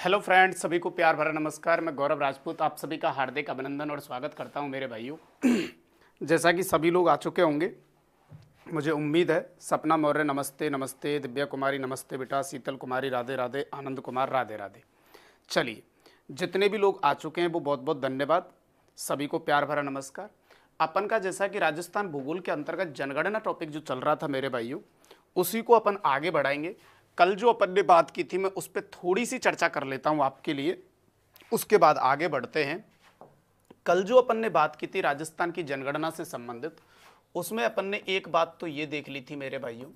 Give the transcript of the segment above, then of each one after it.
Hello friends, सभी को प्यार भरा नमस्कार। मैं गौरव राजपूत आप सभी का हार्दिक अभिनंदन और स्वागत करता हूं मेरे भाइयों। जैसा कि सभी लोग आ चुके होंगे, मुझे उम्मीद है। सपना मौर्य नमस्ते नमस्ते, दिव्या कुमारी नमस्ते बेटा, शीतल कुमारी राधे राधे, आनंद कुमार राधे राधे। चलिए, जितने भी लोग आ चुके हैं वो बहुत बहुत धन्यवाद। सभी को प्यार भरा नमस्कार। अपन का जैसा कि राजस्थान भूगोल के अंतर्गत जनगणना टॉपिक जो चल रहा था मेरे भाइयों, उसी को अपन आगे बढ़ाएंगे। कल जो अपन ने बात की थी, मैं उस पर थोड़ी सी चर्चा कर लेता हूं आपके लिए, उसके बाद आगे बढ़ते हैं। कल जो अपन ने बात की थी राजस्थान की जनगणना से संबंधित, उसमें अपन ने एक बात तो ये देख ली थी मेरे भाइयों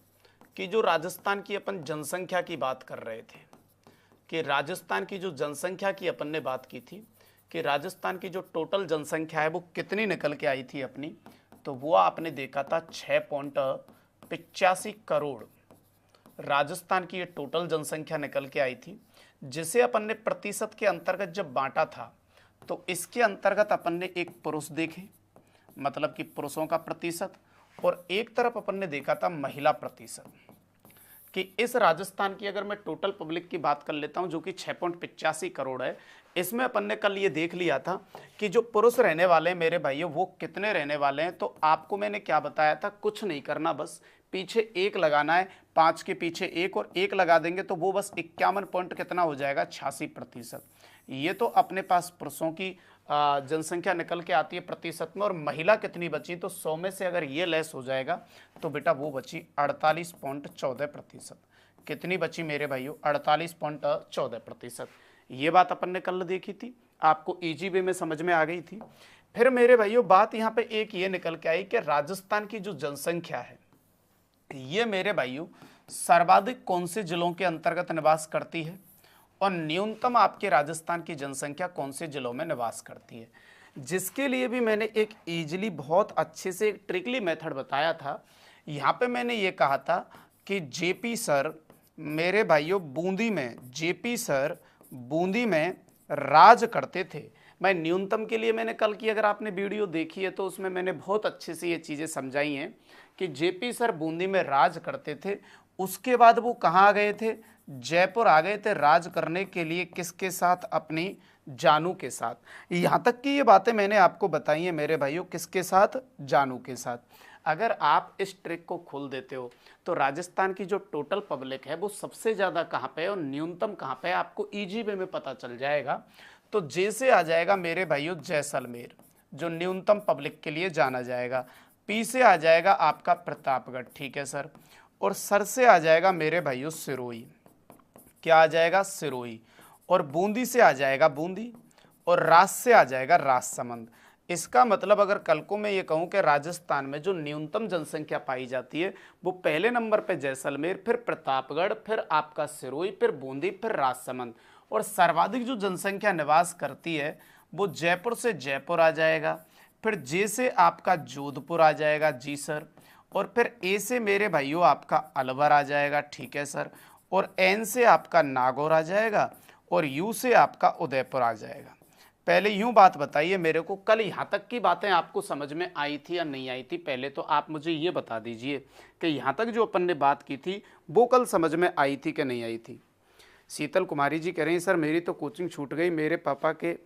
कि जो राजस्थान की अपन जनसंख्या की बात कर रहे थे, कि राजस्थान की जो जनसंख्या की अपन ने बात की थी कि राजस्थान की जो टोटल जनसंख्या है वो कितनी निकल के आई थी अपनी, तो वो आपने देखा था 6.85 करोड़ राजस्थान की ये टोटल जनसंख्या निकल के आई थी, जिसे अपन ने प्रतिशत के अंतर्गत जब बांटा था तो इसके अंतर्गत अपन ने एक पुरुष देखे, मतलब कि पुरुषों का प्रतिशत, और एक तरफ अपन ने देखा था महिला प्रतिशत। कि इस राजस्थान की अगर मैं टोटल पब्लिक की बात कर लेता हूं जो कि 6.85 करोड़ है, इसमें अपन ने कल ये देख लिया था कि जो पुरुष रहने वाले हैं मेरे भाइयों वो कितने रहने वाले हैं। तो आपको मैंने क्या बताया था, कुछ नहीं करना, बस पीछे एक लगाना है, 5 के पीछे एक और एक लगा देंगे तो वो बस 51 पॉइंट कितना हो जाएगा, 86%। ये तो अपने पास पुरुषों की जनसंख्या निकल के आती है प्रतिशत में, और महिला कितनी बची, तो 100 में से अगर ये लेस हो जाएगा तो बेटा वो बची 48.14%। कितनी बची मेरे भाइयों, 48.14%। ये बात अपन ने कल देखी थी, आपको इजी वे में समझ में आ गई थी। फिर मेरे भाइयों बात यहाँ पे एक ये निकल के आई कि राजस्थान की जो जनसंख्या है ये मेरे भाइयों सर्वाधिक कौन से जिलों के अंतर्गत निवास करती है और न्यूनतम आपके राजस्थान की जनसंख्या कौन से जिलों में निवास करती है, जिसके लिए भी मैंने एक इजीली बहुत अच्छे से एक ट्रिकली मेथड बताया था। यहाँ पे मैंने ये कहा था कि जेपी सर मेरे भाइयों जेपी सर बूंदी में राज करते थे। मैं न्यूनतम के लिए मैंने कल की अगर आपने वीडियो देखी है तो उसमें मैंने बहुत अच्छे से ये चीज़ें समझाई हैं कि जेपी सर बूंदी में राज करते थे। उसके बाद वो कहाँ गए थे, जयपुर आ गए थे राज करने के लिए, किसके साथ, अपनी जानू के साथ। यहाँ तक कि ये बातें मैंने आपको बताई हैं मेरे भाइयों, किसके साथ, जानू के साथ। अगर आप इस ट्रिक को खोल देते हो तो राजस्थान की जो टोटल पब्लिक है वो सबसे ज़्यादा कहाँ पे है और न्यूनतम कहाँ पे है आपको इजी वे में पता चल जाएगा। तो जैसे आ जाएगा मेरे भाइयों जैसलमेर, जो न्यूनतम पब्लिक के लिए जाना जाएगा। पी से आ जाएगा आपका प्रतापगढ़, ठीक है सर, और सर से आ जाएगा मेरे भाइयों सिरोही। क्या आ जाएगा, सिरोही। और बूंदी से आ जाएगा बूंदी, और राज से आ जाएगा राजसमंद। इसका मतलब अगर कल को मैं ये कहूं कि राजस्थान में जो न्यूनतम जनसंख्या पाई जाती है वो पहले नंबर पे जैसलमेर, फिर प्रतापगढ़, फिर आपका सिरोही, फिर बूंदी, फिर राजसमंद, और सर्वाधिक जो जनसंख्या निवास करती है वो जयपुर से जयपुर आ जाएगा, फिर जे से आपका जोधपुर आ जाएगा, जी सर, और फिर ए से मेरे भाइयों आपका अलवर आ जाएगा, ठीक है सर, और एन से आपका नागौर आ जाएगा, और यू से आपका उदयपुर आ जाएगा। पहले यूं बात बताइए मेरे को, कल यहाँ तक की बातें आपको समझ में आई थी या नहीं आई थी, पहले तो आप मुझे ये बता दीजिए कि यहाँ तक जो अपन ने बात की थी वो कल समझ में आई थी कि नहीं आई थी। शीतल कुमारी जी कह रही हैं सर मेरी तो कोचिंग छूट गई, मेरे पापा के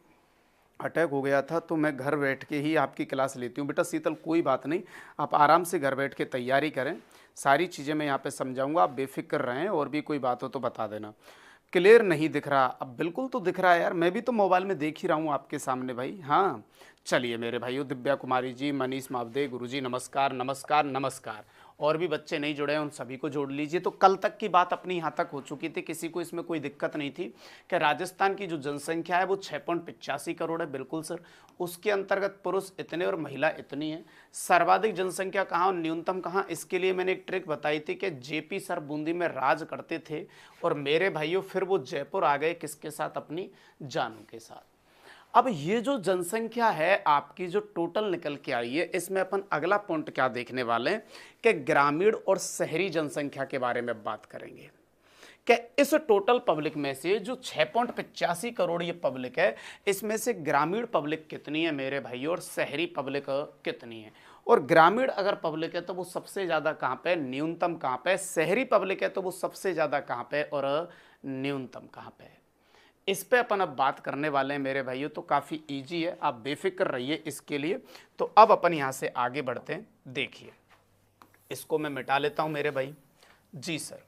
अटैक हो गया था तो मैं घर बैठ के ही आपकी क्लास लेती हूँ। बेटा शीतल कोई बात नहीं, आप आराम से घर बैठ के तैयारी करें, सारी चीज़ें मैं यहाँ पे समझाऊंगा, आप बेफिक्र रहें, और भी कोई बात हो तो बता देना। क्लियर नहीं दिख रहा, अब बिल्कुल तो दिख रहा है यार, मैं भी तो मोबाइल में देख ही रहा हूँ आपके सामने भाई। हाँ चलिए मेरे भाइयों, दिव्या कुमारी जी, मनीष मावदे, गुरुजी नमस्कार नमस्कार नमस्कार। और भी बच्चे नहीं जुड़े हैं उन सभी को जोड़ लीजिए। तो कल तक की बात अपनी यहाँ तक हो चुकी थी, किसी को इसमें कोई दिक्कत नहीं थी कि राजस्थान की जो जनसंख्या है वो 6.85 करोड़ है, बिल्कुल सर। उसके अंतर्गत पुरुष इतने और महिला इतनी है। सर्वाधिक जनसंख्या कहाँ और न्यूनतम कहाँ, इसके लिए मैंने एक ट्रिक बताई थी कि जेपी सर बूंदी में राज करते थे, और मेरे भाइयों फिर वो जयपुर आ गए, किसके साथ, अपनी जानू के साथ। अब ये जो जनसंख्या है आपकी जो टोटल निकल के आई है, इसमें अपन अगला पॉइंट क्या देखने वाले हैं कि ग्रामीण और शहरी जनसंख्या के बारे में बात करेंगे। कि इस टोटल पब्लिक में से जो 6.85 करोड़ ये पब्लिक है, इसमें से ग्रामीण पब्लिक कितनी है मेरे भाइयों और शहरी पब्लिक कितनी है। और ग्रामीण अगर पब्लिक है तो वो सबसे ज़्यादा कहाँ पे, न्यूनतम कहाँ पे, शहरी पब्लिक है तो वो सबसे ज़्यादा कहाँ पे और न्यूनतम कहाँ पे है। इस पे अपन अब बात करने वाले हैं मेरे भाइयों, तो काफ़ी इजी है, आप बेफिक्र रहिए इसके लिए। तो अब अपन यहाँ से आगे बढ़ते हैं। देखिए, इसको मैं मिटा लेता हूँ मेरे भाई। जी सर,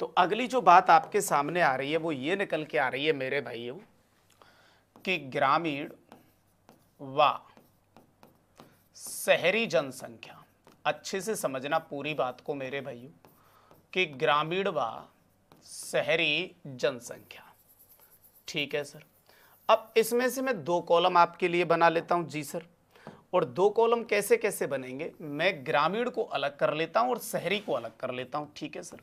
तो अगली जो बात आपके सामने आ रही है वो ये निकल के आ रही है मेरे भाइयों कि ग्रामीण व शहरी जनसंख्या, अच्छे से समझना पूरी बात को मेरे भाइयों, कि ग्रामीण व शहरी जनसंख्या। ठीक है सर, अब इसमें से मैं दो कॉलम आपके लिए बना लेता हूं। जी सर, और दो कॉलम कैसे कैसे बनेंगे, मैं ग्रामीण को अलग कर लेता हूं और शहरी को अलग कर लेता हूं। ठीक है सर,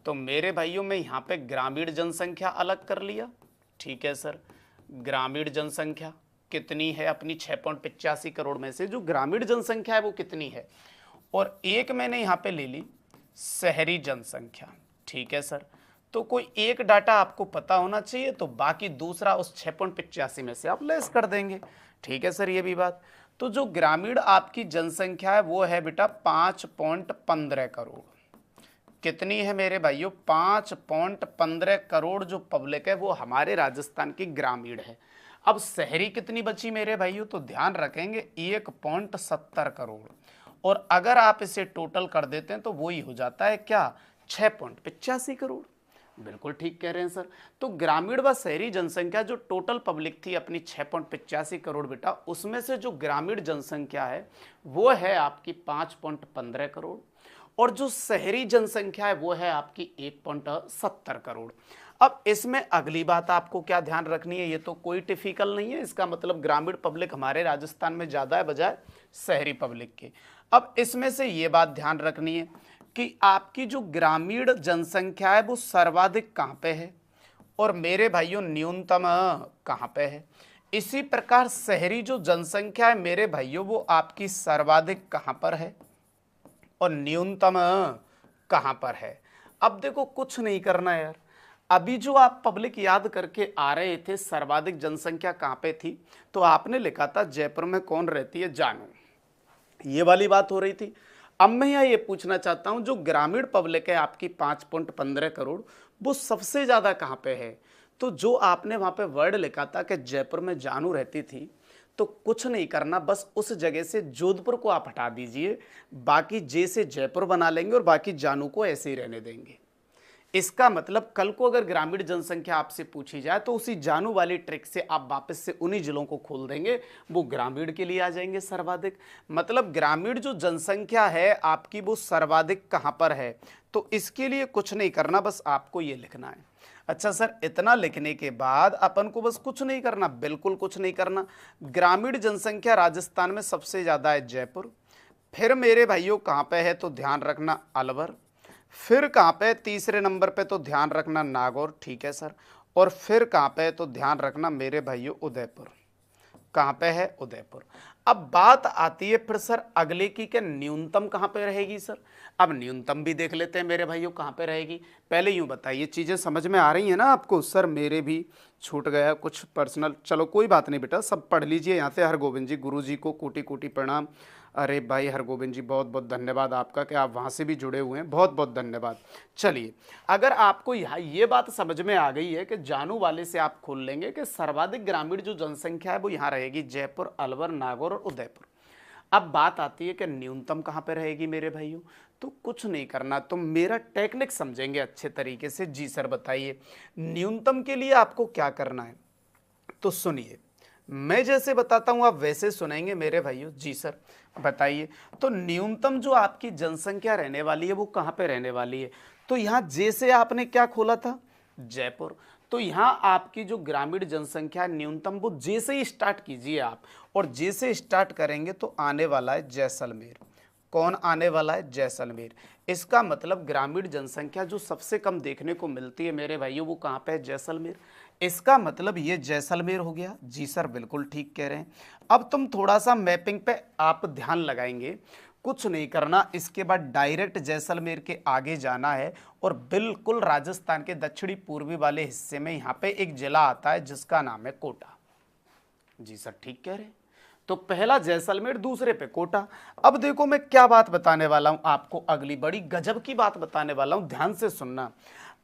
तो मेरे भाइयों मैं यहाँ पे ग्रामीण जनसंख्या अलग कर लिया। ठीक है सर, ग्रामीण जनसंख्या कितनी है अपनी 6.85 करोड़ में से जो ग्रामीण जनसंख्या है वो कितनी है, और एक मैंने यहाँ पे ले ली शहरी जनसंख्या। ठीक है सर, तो कोई एक डाटा आपको पता होना चाहिए, तो बाकी दूसरा उस 6.85 में से आप लेस कर देंगे। ठीक है सर, ये भी बात। तो जो ग्रामीण आपकी जनसंख्या है वो है बेटा 5.15 करोड़। कितनी है मेरे भाइयों, 5.15 करोड़ जो पब्लिक है वो हमारे राजस्थान की ग्रामीण है। अब शहरी कितनी बची मेरे भाइयों, तो ध्यान रखेंगे 1.70 करोड़, और अगर आप इसे टोटल कर देते हैं तो वही हो जाता है क्या, 6.85 करोड़। बिल्कुल ठीक कह रहे हैं सर। तो ग्रामीण व शहरी जनसंख्या जो टोटल पब्लिक थी अपनी 6.85 करोड़ बेटा, उसमें से जो ग्रामीण जनसंख्या है वो है आपकी 5.15 करोड़, और जो शहरी जनसंख्या है वो है आपकी 1.70 करोड़। अब इसमें अगली बात आपको क्या ध्यान रखनी है, ये तो कोई टिपिकल नहीं है, इसका मतलब ग्रामीण पब्लिक हमारे राजस्थान में ज़्यादा है बजाय शहरी पब्लिक के। अब इसमें से ये बात ध्यान रखनी है कि आपकी जो ग्रामीण जनसंख्या है वो सर्वाधिक कहाँ पे है, और मेरे भाइयों न्यूनतम कहाँ पे है। इसी प्रकार शहरी जो जनसंख्या है मेरे भाइयों वो आपकी सर्वाधिक कहाँ पर है और न्यूनतम कहाँ पर है। अब देखो कुछ नहीं करना यार, अभी जो आप पब्लिक याद करके आ रहे थे सर्वाधिक जनसंख्या कहाँ पे थी, तो आपने लिखा था जयपुर में कौन रहती है जानू, ये वाली बात हो रही थी। अब मैं यहाँ ये पूछना चाहता हूँ जो ग्रामीण पब्लिक है आपकी 5.15 करोड़, वो सबसे ज़्यादा कहाँ पे है, तो जो आपने वहाँ पे वर्ड लिखा था कि जयपुर में जानू रहती थी, तो कुछ नहीं करना, बस उस जगह से जोधपुर को आप हटा दीजिए, बाकी जे से जयपुर बना लेंगे और बाकी जानू को ऐसे ही रहने देंगे। इसका मतलब कल को अगर ग्रामीण जनसंख्या आपसे पूछी जाए तो उसी जानू वाली ट्रिक से आप वापस से उन्हीं जिलों को खोल देंगे, वो ग्रामीण के लिए आ जाएंगे सर्वाधिक। मतलब ग्रामीण जो जनसंख्या है आपकी वो सर्वाधिक कहाँ पर है, तो इसके लिए कुछ नहीं करना, बस आपको ये लिखना है। अच्छा सर, इतना लिखने के बाद अपन को बस कुछ नहीं करना, बिल्कुल कुछ नहीं करना। ग्रामीण जनसंख्या राजस्थान में सबसे ज़्यादा है जयपुर, फिर मेरे भाइयों कहाँ पे है तो ध्यान रखना अलवर, फिर कहाँ पे तीसरे नंबर पे तो ध्यान रखना नागौर। ठीक है सर, और फिर कहाँ पे तो ध्यान रखना मेरे भाइयों उदयपुर। कहाँ पे है, उदयपुर। अब बात आती है फिर सर अगले की कि न्यूनतम कहाँ पे रहेगी सर। अब न्यूनतम भी देख लेते हैं मेरे भाइयों कहाँ पे रहेगी। पहले यूँ बताइए, चीज़ें समझ में आ रही हैं ना आपको। सर मेरे भी छूट गया कुछ पर्सनल, चलो कोई बात नहीं बेटा, सब पढ़ लीजिए। यहाँ से हरगोविंद जी गुरु जी को कोटि कोटि प्रणाम। अरे भाई हरगोविंद जी बहुत बहुत धन्यवाद आपका कि आप वहाँ से भी जुड़े हुए हैं, बहुत बहुत धन्यवाद। चलिए, अगर आपको यहाँ ये बात समझ में आ गई है कि जानू वाले से आप खोल लेंगे कि सर्वाधिक ग्रामीण जो जनसंख्या है वो यहाँ रहेगी जयपुर, अलवर, नागौर और उदयपुर। अब बात आती है कि न्यूनतम कहाँ पे रहेगी मेरे भाइयों, तो कुछ नहीं करना, तो मेरा टेक्निक समझेंगे अच्छे तरीके से। जी सर बताइए, न्यूनतम के लिए आपको क्या करना है, तो सुनिए, मैं जैसे बताता हूं आप वैसे सुनेंगे मेरे भाइयों। जी सर बताइए, तो न्यूनतम जो आपकी जनसंख्या रहने वाली है वो कहाँ पे रहने वाली है, तो यहाँ जैसे आपने क्या खोला था जयपुर, तो यहाँ आपकी जो ग्रामीण जनसंख्या न्यूनतम वो जैसे ही स्टार्ट कीजिए आप, और जैसे स्टार्ट करेंगे तो आने वाला है जैसलमेर। कौन आने वाला है, जैसलमेर। इसका मतलब ग्रामीण जनसंख्या जो सबसे कम देखने को मिलती है मेरे भाइयों वो कहाँ पे है, जैसलमेर। इसका मतलब ये जैसलमेर हो गया। जी सर बिल्कुल ठीक कह रहे हैं। अब तुम थोड़ा सा मैपिंग पे आप ध्यान लगाएंगे, कुछ नहीं करना, इसके बाद डायरेक्ट जैसलमेर के आगे जाना है और बिल्कुल राजस्थान के दक्षिणी पूर्वी वाले हिस्से में यहाँ पे एक जिला आता है जिसका नाम है कोटा। जी सर ठीक कह रहे हैं। तो पहला जैसलमेर, दूसरे पे कोटा। अब देखो मैं क्या बात बताने वाला हूं आपको, अगली बड़ी गजब की बात बताने वाला हूं, ध्यान से सुनना।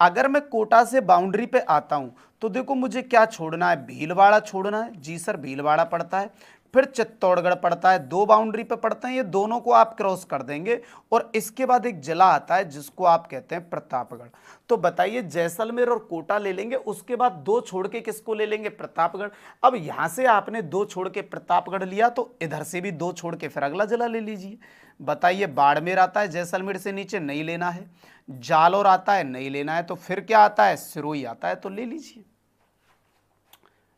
अगर मैं कोटा से बाउंड्री पे आता हूं तो देखो मुझे क्या छोड़ना है, भीलवाड़ा छोड़ना है। जी सर, भीलवाड़ा पड़ता है। फिर चित्तौड़गढ़ पड़ता है, दो बाउंड्री पे पड़ते हैं, ये दोनों को आप क्रॉस कर देंगे और इसके बाद एक जिला आता है जिसको आप कहते हैं प्रतापगढ़। तो बताइए, जैसलमेर और कोटा ले लेंगे, उसके बाद दो छोड़ के किसको ले लेंगे, प्रतापगढ़। अब यहां से आपने दो छोड़ के प्रतापगढ़ लिया तो इधर से भी दो छोड़ के फिर अगला जिला ले लीजिए। बताइए, बाड़मेर आता है जैसलमेर से नीचे, नहीं लेना है। जालौर आता है, नहीं लेना है। तो फिर क्या आता है, सिरोही आता है, तो ले लीजिए।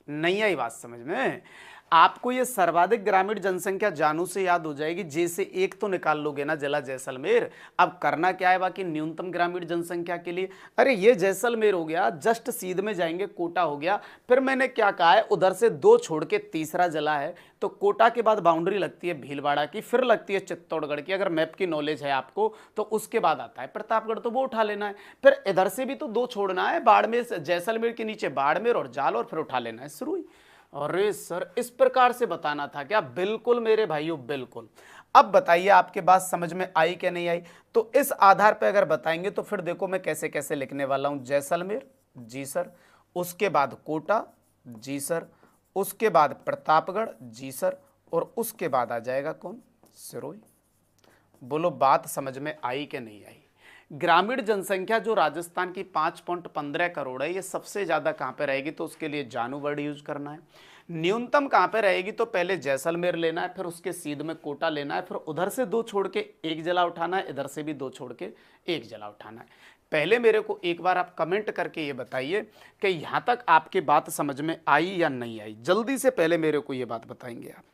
नहीं आई बात समझ में? आपको ये सर्वाधिक ग्रामीण जनसंख्या जानू से याद हो जाएगी, जैसे एक तो निकाल लोगे ना जिला जैसलमेर। अब करना क्या है बाकी, न्यूनतम ग्रामीण जनसंख्या के लिए, अरे ये जैसलमेर हो गया, जस्ट सीध में जाएंगे कोटा हो गया। फिर मैंने क्या कहा है, उधर से दो छोड़ के तीसरा जिला है, तो कोटा के बाद बाउंड्री लगती है भीलवाड़ा की, फिर लगती है चित्तौड़गढ़ की। अगर मैप की नॉलेज है आपको तो उसके बाद आता है प्रतापगढ़, तो वो उठा लेना है। फिर इधर से भी तो दो छोड़ना है, बाड़मेर, जैसलमेर के नीचे बाड़मेर और जालौर, फिर उठा लेना है सिरोही। अरे सर, इस प्रकार से बताना था क्या? बिल्कुल मेरे भाइयों, बिल्कुल। अब बताइए, आपके बात समझ में आई क्या नहीं आई? तो इस आधार पर अगर बताएंगे तो फिर देखो मैं कैसे कैसे लिखने वाला हूं। जैसलमेर, जी सर, उसके बाद कोटा, जी सर, उसके बाद प्रतापगढ़, जी सर, और उसके बाद आ जाएगा कौन, सिरोही। बोलो बात समझ में आई कि नहीं आई? ग्रामीण जनसंख्या जो राजस्थान की 5.15 करोड़ है, ये सबसे ज्यादा कहां पे रहेगी, तो उसके लिए जानू वर्ड यूज करना है। न्यूनतम कहां पे रहेगी, तो पहले जैसलमेर लेना है, फिर उसके सीध में कोटा लेना है, फिर उधर से दो छोड़ के एक जिला उठाना है, इधर से भी दो छोड़ के एक जिला उठाना है। पहले मेरे को एक बार आप कमेंट करके ये बताइए कि यहां तक आपकी बात समझ में आई या नहीं आई। जल्दी से पहले मेरे को ये बात बताएंगे आप,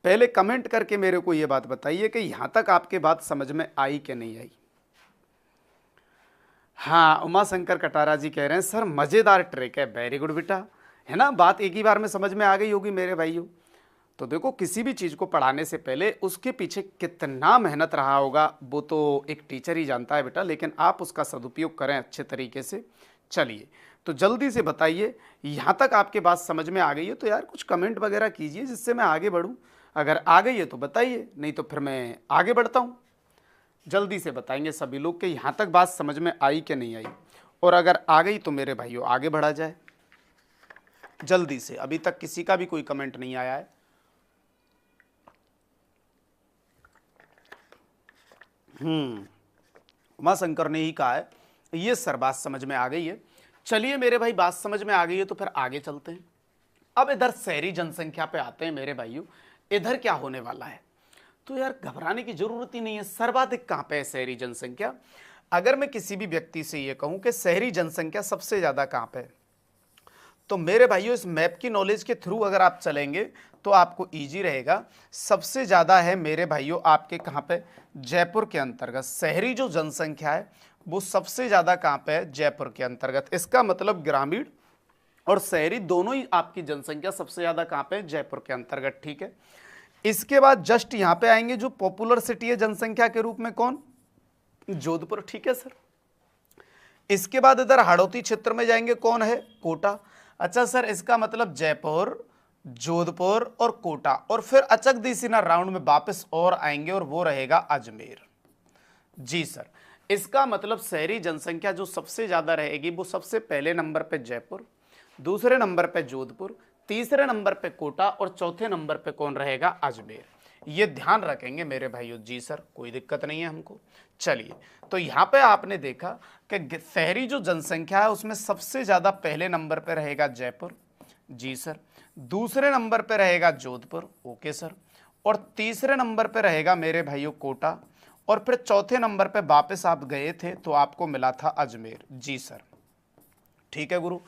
पहले कमेंट करके मेरे को ये बात बताइए कि यहां तक आपके बात समझ में आई कि नहीं आई। हाँ, उमा शंकर कटारा जी कह रहे हैं सर मजेदार ट्रिक है। वेरी गुड बेटा, है ना, बात एक ही बार में समझ में आ गई होगी मेरे भाइयों। तो देखो, किसी भी चीज को पढ़ाने से पहले उसके पीछे कितना मेहनत रहा होगा वो तो एक टीचर ही जानता है बेटा, लेकिन आप उसका सदुपयोग करें अच्छे तरीके से। चलिए, तो जल्दी से बताइए, यहाँ तक आपके बात समझ में आ गई है तो यार कुछ कमेंट वगैरह कीजिए जिससे मैं आगे बढ़ूँ। अगर आ गई है तो बताइए, नहीं तो फिर मैं आगे बढ़ता हूँ। जल्दी से बताएंगे सभी लोग कि यहाँ तक बात समझ में आई कि नहीं आई, और अगर आ गई तो मेरे भाइयों आगे बढ़ा जाए जल्दी से। अभी तक किसी का भी कोई कमेंट नहीं आया है। उमा शंकर ने ही कहा है, ये सर बात समझ में आ गई है। चलिए मेरे भाई, बात समझ में आ गई है तो फिर आगे चलते हैं। अब इधर शहरी जनसंख्या पे आते हैं मेरे भाइयों। इधर क्या होने वाला है, तो यार घबराने की जरूरत ही नहीं है। सर्वाधिक कहां पे है शहरी जनसंख्या? अगर मैं किसी भी व्यक्ति से ये कहूं कि शहरी जनसंख्या सबसे ज्यादा कहां पे है, तो मेरे भाइयों इस मैप की नॉलेज के थ्रू अगर आप चलेंगे तो आपको इजी रहेगा। सबसे ज्यादा है मेरे भाइयों आपके कहां पे, जयपुर के अंतर्गत। शहरी जो जनसंख्या है वो सबसे ज्यादा कहां पे है, जयपुर के अंतर्गत। इसका मतलब ग्रामीण और शहरी दोनों ही आपकी जनसंख्या सबसे ज्यादा कहां पे है, जयपुर के अंतर्गत। ठीक है, इसके बाद जस्ट यहां पे आएंगे जो पॉपुलर सिटी है जनसंख्या के रूप में, कौन, जोधपुर। ठीक है सर, इसके बाद इधर हाड़ौती क्षेत्र में जाएंगे, कौन है, कोटा। अच्छा सर, इसका मतलब जयपुर, जोधपुर और कोटा, और फिर अचक दिसीना राउंड में वापस और आएंगे और वो रहेगा अजमेर। जी सर, इसका मतलब शहरी जनसंख्या जो सबसे ज्यादा रहेगी वो सबसे पहले नंबर पे जयपुर, दूसरे नंबर पे जोधपुर, तीसरे नंबर पे कोटा और चौथे नंबर पे कौन रहेगा, अजमेर। ये ध्यान रखेंगे मेरे भाइयों। जी सर, कोई दिक्कत नहीं है हमको। चलिए, तो यहाँ पे आपने देखा कि शहरी जो जनसंख्या है उसमें सबसे ज्यादा पहले नंबर पे रहेगा जयपुर, जी सर, दूसरे नंबर पे रहेगा जोधपुर, ओके सर, और तीसरे नंबर पे रहेगा मेरे भाइयों कोटा, और फिर चौथे नंबर पे वापस आप गए थे तो आपको मिला था अजमेर। जी सर, ठीक है गुरु।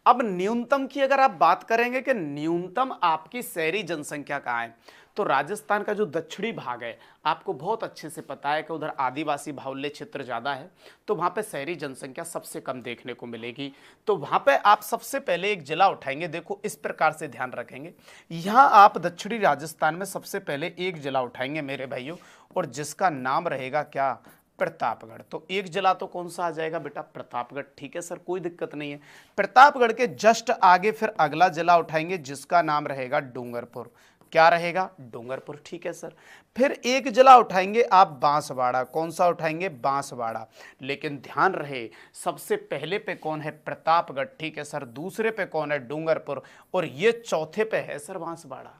अब न्यूनतम की अगर आप बात करेंगे कि न्यूनतम आपकी शहरी जनसंख्या कहाँ है, तो राजस्थान का जो दक्षिणी भाग है आपको बहुत अच्छे से पता है कि उधर आदिवासी बाहुल्य क्षेत्र ज़्यादा है, तो वहाँ पे शहरी जनसंख्या सबसे कम देखने को मिलेगी। तो वहाँ पे आप सबसे पहले एक जिला उठाएंगे। देखो इस प्रकार से ध्यान रखेंगे, यहाँ आप दक्षिणी राजस्थान में सबसे पहले एक जिला उठाएंगे मेरे भाइयों, और जिसका नाम रहेगा क्या, प्रतापगढ़। तो एक जिला तो कौन सा आ जाएगा बेटा, प्रतापगढ़। ठीक है सर, कोई दिक्कत नहीं है। प्रतापगढ़ के जस्ट आगे फिर अगला जिला उठाएंगे जिसका नाम रहेगा डूंगरपुर। क्या रहेगा, डूंगरपुर। ठीक है सर। फिर एक जिला उठाएंगे आप बांसवाड़ा। कौन सा उठाएंगे, बांसवाड़ा। लेकिन ध्यान रहे सबसे पहले पे कौन है, प्रतापगढ़। ठीक है सर। दूसरे पे कौन है, डूंगरपुर। और ये चौथे पे है सर बांसवाड़ा,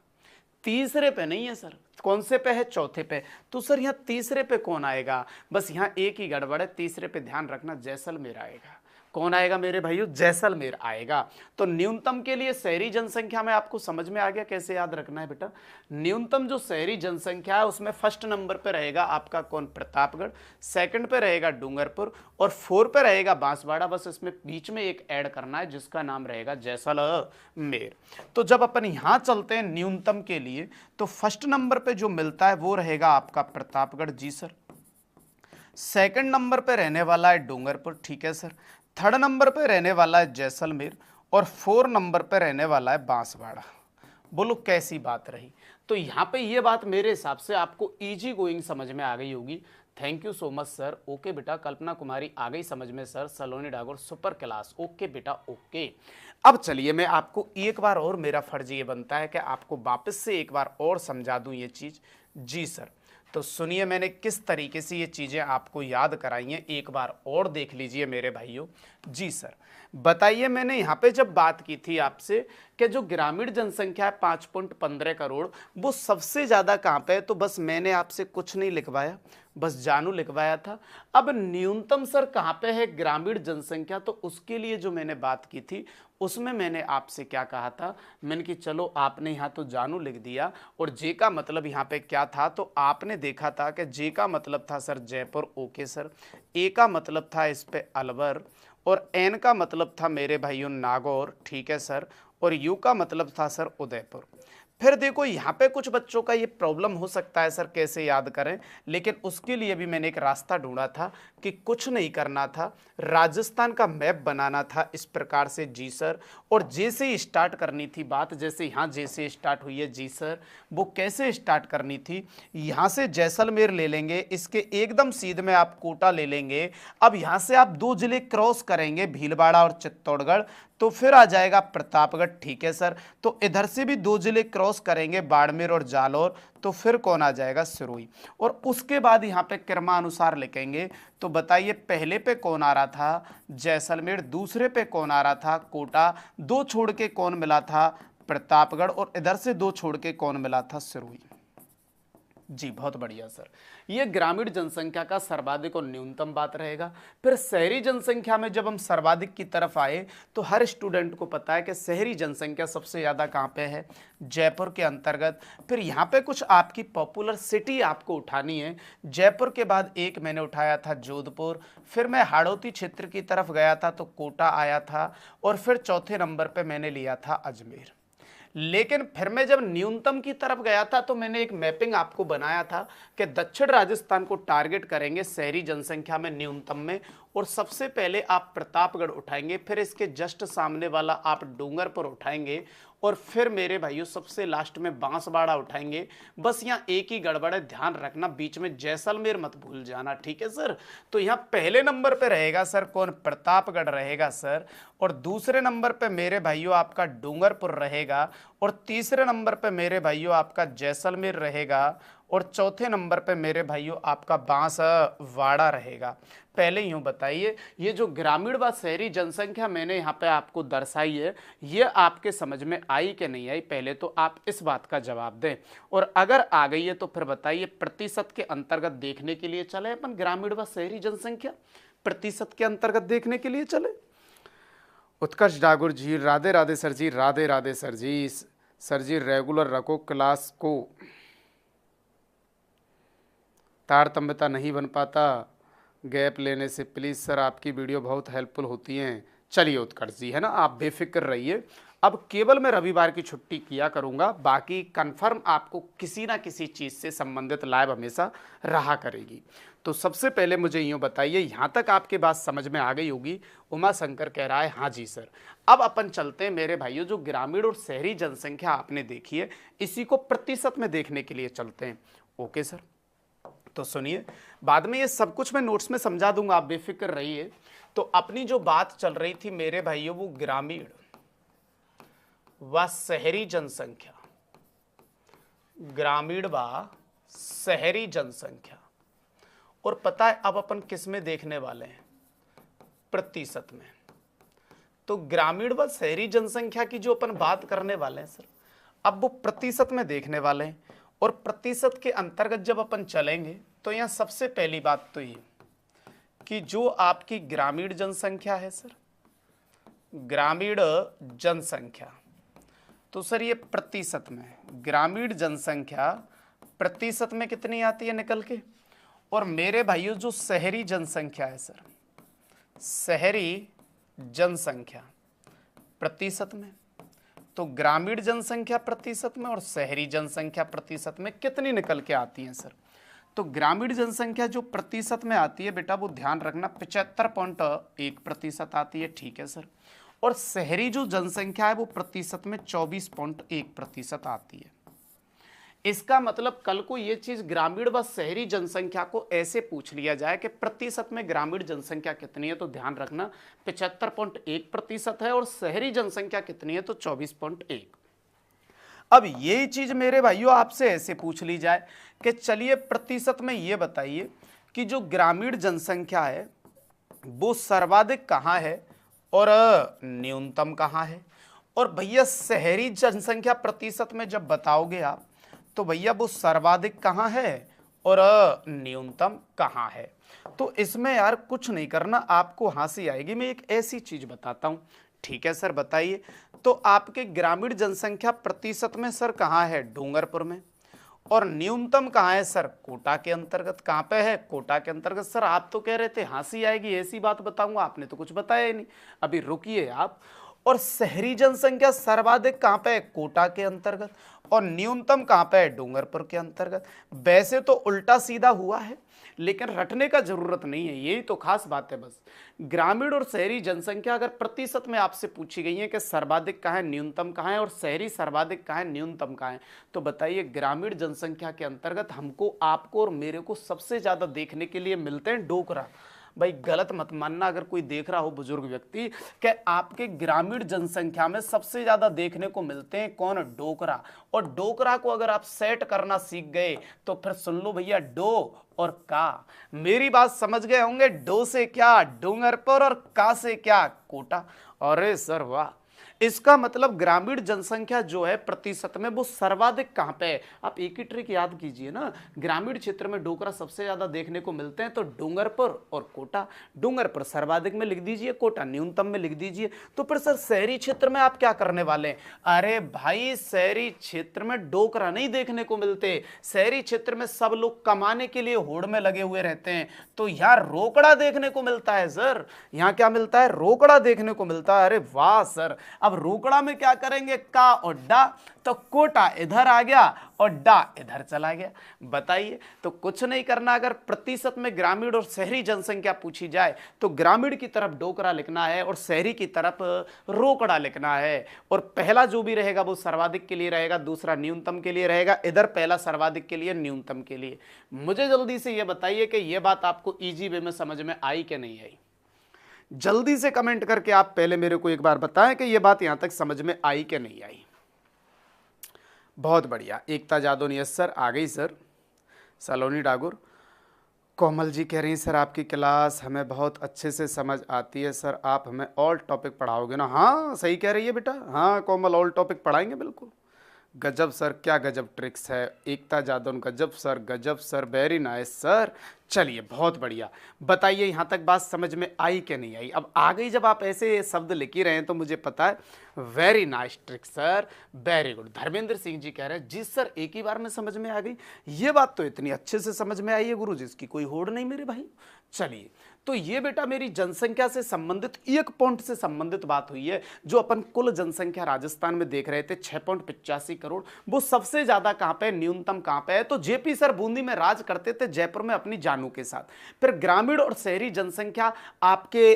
तीसरे पे नहीं है सर। कौन से पे है, चौथे पे। तो सर यहाँ तीसरे पे कौन आएगा, बस यहाँ एक ही गड़बड़ है, तीसरे पे ध्यान रखना, जैसलमेर आएगा। कौन आएगा मेरे भाइयों, जैसलमेर आएगा। तो न्यूनतम के लिए शहरी जनसंख्या में आपको समझ में आ गया कैसे याद रखना है बेटा। न्यूनतम जो शहरी जनसंख्या है उसमें फर्स्ट नंबर पे रहेगा आपका कौन, प्रतापगढ़। सेकंड पे रहेगा डूंगरपुर और 4 पे रहेगा बांसवाड़ा। बस इसमें बीच में एक ऐड करना है जिसका नाम रहेगा जैसलमेर। तो जब अपन यहां चलते हैं न्यूनतम के लिए तो फर्स्ट नंबर पे जो मिलता है वो रहेगा आपका प्रतापगढ़। जी सर। सेकंड नंबर पे रहने वाला है डूंगरपुर। ठीक है सर। थर्ड नंबर पे रहने वाला है जैसलमेर और 4 नंबर पे रहने वाला है बांसवाड़ा। बोलो कैसी बात रही। तो यहाँ पे ये बात मेरे हिसाब से आपको इजी गोइंग समझ में आ गई होगी। Thank you so much sir. Okay बेटा। कल्पना कुमारी आ गई समझ में सर। सलोनी डागोर सुपर क्लास। ओके बेटा ओके। अब चलिए मैं आपको एक बार और, मेरा फर्ज ये बनता है कि आपको वापस से एक बार और समझा दूं ये चीज़। जी सर। तो सुनिए मैंने किस तरीके से ये चीज़ें आपको याद कराई हैं, एक बार और देख लीजिए मेरे भाइयों। जी सर। बताइए मैंने यहाँ पे जब बात की थी आपसे कि जो ग्रामीण जनसंख्या है 5.15 करोड़, वो सबसे ज़्यादा कहाँ पे है, तो बस मैंने आपसे कुछ नहीं लिखवाया, बस जानू लिखवाया था। अब न्यूनतम सर कहाँ पे है ग्रामीण जनसंख्या, तो उसके लिए जो मैंने बात की थी उसमें मैंने आपसे क्या कहा था, मैंने कि चलो आपने यहाँ तो जानू लिख दिया और जे का मतलब यहाँ पे क्या था, तो आपने देखा था कि जे का मतलब था sir Jaipur. Okay sir. A का मतलब था इस पे अलवर और एन का मतलब था मेरे भाइयों नागौर। ठीक है सर। और यू का मतलब था सर उदयपुर। फिर देखो यहाँ पे कुछ बच्चों का ये प्रॉब्लम हो सकता है सर कैसे याद करें, लेकिन उसके लिए भी मैंने एक रास्ता ढूंढा था कि कुछ नहीं करना था, राजस्थान का मैप बनाना था इस प्रकार से। जी सर। और जैसे ही स्टार्ट करनी थी बात, जैसे यहाँ जैसे स्टार्ट हुई है जी सर, वो कैसे स्टार्ट करनी थी, यहाँ से जैसलमेर ले लेंगे, इसके एकदम सीध में आप कोटा ले लेंगे। अब यहाँ से आप 2 जिले क्रॉस करेंगे, भीलवाड़ा और चित्तौड़गढ़, तो फिर आ जाएगा प्रतापगढ़। ठीक है सर। तो इधर से भी 2 जिले क्रॉस करेंगे, बाड़मेर और जालौर, तो फिर कौन आ जाएगा, सिरोही। और उसके बाद यहाँ पे क्रमानुसार लिखेंगे। तो बताइए पहले पे कौन आ रहा था, जैसलमेर। दूसरे पे कौन आ रहा था, कोटा। 2 छोड़ के कौन मिला था, प्रतापगढ़। और इधर से 2 छोड़ के कौन मिला था, सिरोही। जी बहुत बढ़िया सर। ये ग्रामीण जनसंख्या का सर्वाधिक और न्यूनतम बात रहेगा। फिर शहरी जनसंख्या में जब हम सर्वाधिक की तरफ आए तो हर स्टूडेंट को पता है कि शहरी जनसंख्या सबसे ज़्यादा कहाँ पे है, जयपुर के अंतर्गत। फिर यहाँ पे कुछ आपकी पॉपुलर सिटी आपको उठानी है। जयपुर के बाद एक मैंने उठाया था जोधपुर, फिर मैं हाड़ौती क्षेत्र की तरफ गया था तो कोटा आया था, और फिर चौथे नंबर पर मैंने लिया था अजमेर। लेकिन फिर मैं जब न्यूनतम की तरफ गया था तो मैंने एक मैपिंग आपको बनाया था कि दक्षिण राजस्थान को टारगेट करेंगे शहरी जनसंख्या में न्यूनतम में, और सबसे पहले आप प्रतापगढ़ उठाएंगे, फिर इसके जस्ट सामने वाला आप डूंगरपुर उठाएंगे, और फिर मेरे भाइयों सबसे लास्ट में बांसवाड़ा उठाएंगे। बस यहाँ एक ही गड़बड़ है, ध्यान रखना बीच में जैसलमेर मत भूल जाना। ठीक है सर। तो यहाँ पहले नंबर पे रहेगा सर कौन, प्रतापगढ़ रहेगा सर, और दूसरे नंबर पे मेरे भाइयों आपका डूंगरपुर रहेगा, और तीसरे नंबर पे मेरे भाइयों आपका जैसलमेर रहेगा, और चौथे नंबर पे मेरे भाइयों आपका बांसवाड़ा रहेगा। पहले यूं बताइए ये जो ग्रामीण व शहरी जनसंख्या मैंने यहाँ पे आपको दर्शाई है, ये आपके समझ में आई कि नहीं आई, पहले तो आप इस बात का जवाब दें। और अगर आ गई है तो फिर बताइए प्रतिशत के अंतर्गत देखने के लिए चले अपन, ग्रामीण व शहरी जनसंख्या प्रतिशत के अंतर्गत देखने के लिए चले। उत्कर्ष डागुर जी राधे राधे सर जी, राधे राधे सर जी। सर जी रेगुलर रखो क्लास को, तारतम्यता नहीं बन पाता गैप लेने से, प्लीज़ सर आपकी वीडियो बहुत हेल्पफुल होती हैं। चलिए उत्कर्ष जी है ना, आप बेफिक्र रहिए। अब केवल मैं रविवार की छुट्टी किया करूंगा, बाकी कंफर्म आपको किसी ना किसी चीज़ से संबंधित लाइव हमेशा रहा करेगी। तो सबसे पहले मुझे यूँ बताइए, यहाँ तक आपके बात समझ में आ गई होगी। उमा शंकर कह रहा है हाँ जी सर। अब अपन चलते हैं मेरे भाइयों, जो ग्रामीण और शहरी जनसंख्या आपने देखी है, इसी को प्रतिशत में देखने के लिए चलते हैं। Okay sir. तो सुनिए, बाद में ये सब कुछ मैं नोट्स में समझा दूंगा, आप बेफिक्र रहिए। तो अपनी जो बात चल रही थी मेरे भाइयों, वो ग्रामीण व शहरी जनसंख्या, ग्रामीण व शहरी जनसंख्या। और पता है अब अपन किस में देखने वाले हैं? प्रतिशत में। तो ग्रामीण व शहरी जनसंख्या की जो अपन बात करने वाले हैं सर, अब वो प्रतिशत में देखने वाले हैं। और प्रतिशत के अंतर्गत जब अपन चलेंगे तो यहाँ सबसे पहली बात तो ये कि जो आपकी ग्रामीण जनसंख्या है सर, ग्रामीण जनसंख्या, तो सर ये प्रतिशत में है। ग्रामीण जनसंख्या प्रतिशत में कितनी आती है निकल के? और मेरे भाइयों जो शहरी जनसंख्या है सर, शहरी जनसंख्या प्रतिशत में, तो ग्रामीण जनसंख्या प्रतिशत में और शहरी जनसंख्या प्रतिशत में कितनी निकल के आती है सर? तो ग्रामीण जनसंख्या जो प्रतिशत में आती है बेटा, वो ध्यान रखना 75.1% आती है, ठीक है सर। और शहरी जो जनसंख्या है वो प्रतिशत में 24.1% आती है। इसका मतलब कल को ये चीज ग्रामीण व शहरी जनसंख्या को ऐसे पूछ लिया जाए कि प्रतिशत में ग्रामीण जनसंख्या कितनी है, तो ध्यान रखना 75.1% है और शहरी जनसंख्या कितनी है, तो 24.1। अब ये चीज मेरे भाइयों आपसे ऐसे पूछ ली जाए कि चलिए प्रतिशत में ये बताइए कि जो ग्रामीण जनसंख्या है वो सर्वाधिक कहाँ है और न्यूनतम कहाँ है। और भैया शहरी जनसंख्या प्रतिशत में जब बताओगे आप, तो भैया वो सर्वाधिक कहाँ है और न्यूनतम कहाँ है। तो इसमें यार कुछ नहीं करना, आपको हंसी आएगी। मैं एक ऐसी चीज बताता हूं, ठीक है सर बताइए। तो आपके ग्रामीण जनसंख्या प्रतिशत में सर कहाँ है? डूंगरपुर में। और न्यूनतम कहाँ है सर? कोटा के अंतर्गत। कहाँ पे है? कोटा के अंतर्गत। सर आप तो कह रहे थे हंसी आएगी ऐसी बात बताऊंगा, आपने तो कुछ बताया ही नहीं। अभी रुकिए आप। और शहरी जनसंख्या सर्वाधिक कहाँ पे है? कोटा के अंतर्गत। और न्यूनतम कहाँ पे है? डूंगरपुर के अंतर्गत। वैसे तो उल्टा सीधा हुआ है, लेकिन रटने का जरूरत नहीं है, यही तो खास बात है। बस ग्रामीण और शहरी जनसंख्या अगर प्रतिशत में आपसे पूछी गई है कि सर्वाधिक कहाँ है, न्यूनतम कहाँ है, और शहरी सर्वाधिक कहाँ है, न्यूनतम कहाँ है, तो बताइए ग्रामीण जनसंख्या के अंतर्गत हमको, आपको और मेरे को सबसे ज्यादा देखने के लिए मिलते हैं डोकरा। भाई गलत मत मानना अगर कोई देख रहा हो बुजुर्ग व्यक्ति, कि आपके ग्रामीण जनसंख्या में सबसे ज्यादा देखने को मिलते हैं कौन? डोकरा। और डोकरा को अगर आप सेट करना सीख गए तो फिर सुन लो भैया, डो और का। मेरी बात समझ गए होंगे? डो से क्या? डूंगरपुर, और का से क्या? कोटा। अरे सर वाह, इसका मतलब ग्रामीण जनसंख्या जो है प्रतिशत में वो सर्वाधिक कहां पे है? आप एक ही ट्रिक याद कीजिए ना, ग्रामीण क्षेत्र में डोकरा सबसे ज्यादा देखने को मिलते हैं तो डूंगरपुर और कोटा। डूंगरपुर सर्वाधिक में लिख दीजिए, कोटा न्यूनतम में लिख दीजिए। तो फिर सर शहरी क्षेत्र में आप क्या करने वाले हैं? अरे भाई शहरी क्षेत्र में डोकरा नहीं देखने को मिलते, शहरी क्षेत्र में सब लोग कमाने के लिए होड़ में लगे हुए रहते हैं, तो यहाँ रोकड़ा देखने को मिलता है सर। यहाँ क्या मिलता है? रोकड़ा देखने को मिलता है। अरे वाह सर, अब रोकड़ा में क्या करेंगे? का और डा, तो कोटा इधर आ गया और डा इधर चला गया। बताइए, तो कुछ नहीं करना। अगर प्रतिशत में ग्रामीण और शहरी जनसंख्या पूछी जाए तो ग्रामीण की तरफ डोकरा लिखना है और शहरी की तरफ रोकड़ा लिखना है। और पहला जो भी रहेगा वो सर्वाधिक के लिए रहेगा, दूसरा न्यूनतम के लिए रहेगा। इधर पहला सर्वाधिक के लिए, न्यूनतम के लिए। मुझे जल्दी से ये बताइए कि यह बात आपको इजी वे में समझ में आई कि नहीं आई? जल्दी से कमेंट करके आप पहले मेरे को एक बार बताएं कि यह बात यहां तक समझ में आई कि नहीं आई। बहुत बढ़िया। एकता जादव, यस सर आ गई सर। सलोनी डागुर, कोमल जी कह रही हैं सर आपकी क्लास हमें बहुत अच्छे से समझ आती है सर, आप हमें ऑल टॉपिक पढ़ाओगे ना? हाँ सही कह रही है बेटा, हाँ कोमल ऑल टॉपिक पढ़ाएंगे बिल्कुल। गजब सर, क्या गजब ट्रिक्स है। एकता जादव, गजब सर, वेरी नाइस सर। चलिए बहुत बढ़िया। बताइए यहाँ तक बात समझ में आई कि नहीं आई? अब आ गई, जब आप ऐसे शब्द लिख ही रहे हैं तो मुझे पता है। Very nice trick sir, very good. Dharmendra Singh ji कह रहे हैं जी सर एक ही बार में समझ में आ गई। ये बात तो इतनी अच्छे से समझ में आई है गुरु जी, इसकी कोई होड़ नहीं मेरे भाई। चलिए, तो ये बेटा मेरी जनसंख्या से संबंधित एक पॉइंट से संबंधित बात हुई है। जो अपन कुल जनसंख्या राजस्थान में देख रहे थे 6.85 करोड़, वो सबसे ज्यादा कहां पे, न्यूनतम कहां पे है? तो जेपी सर बूंदी में राज करते थे, जयपुर में अपनी जानू के साथ। फिर ग्रामीण और शहरी जनसंख्या आपके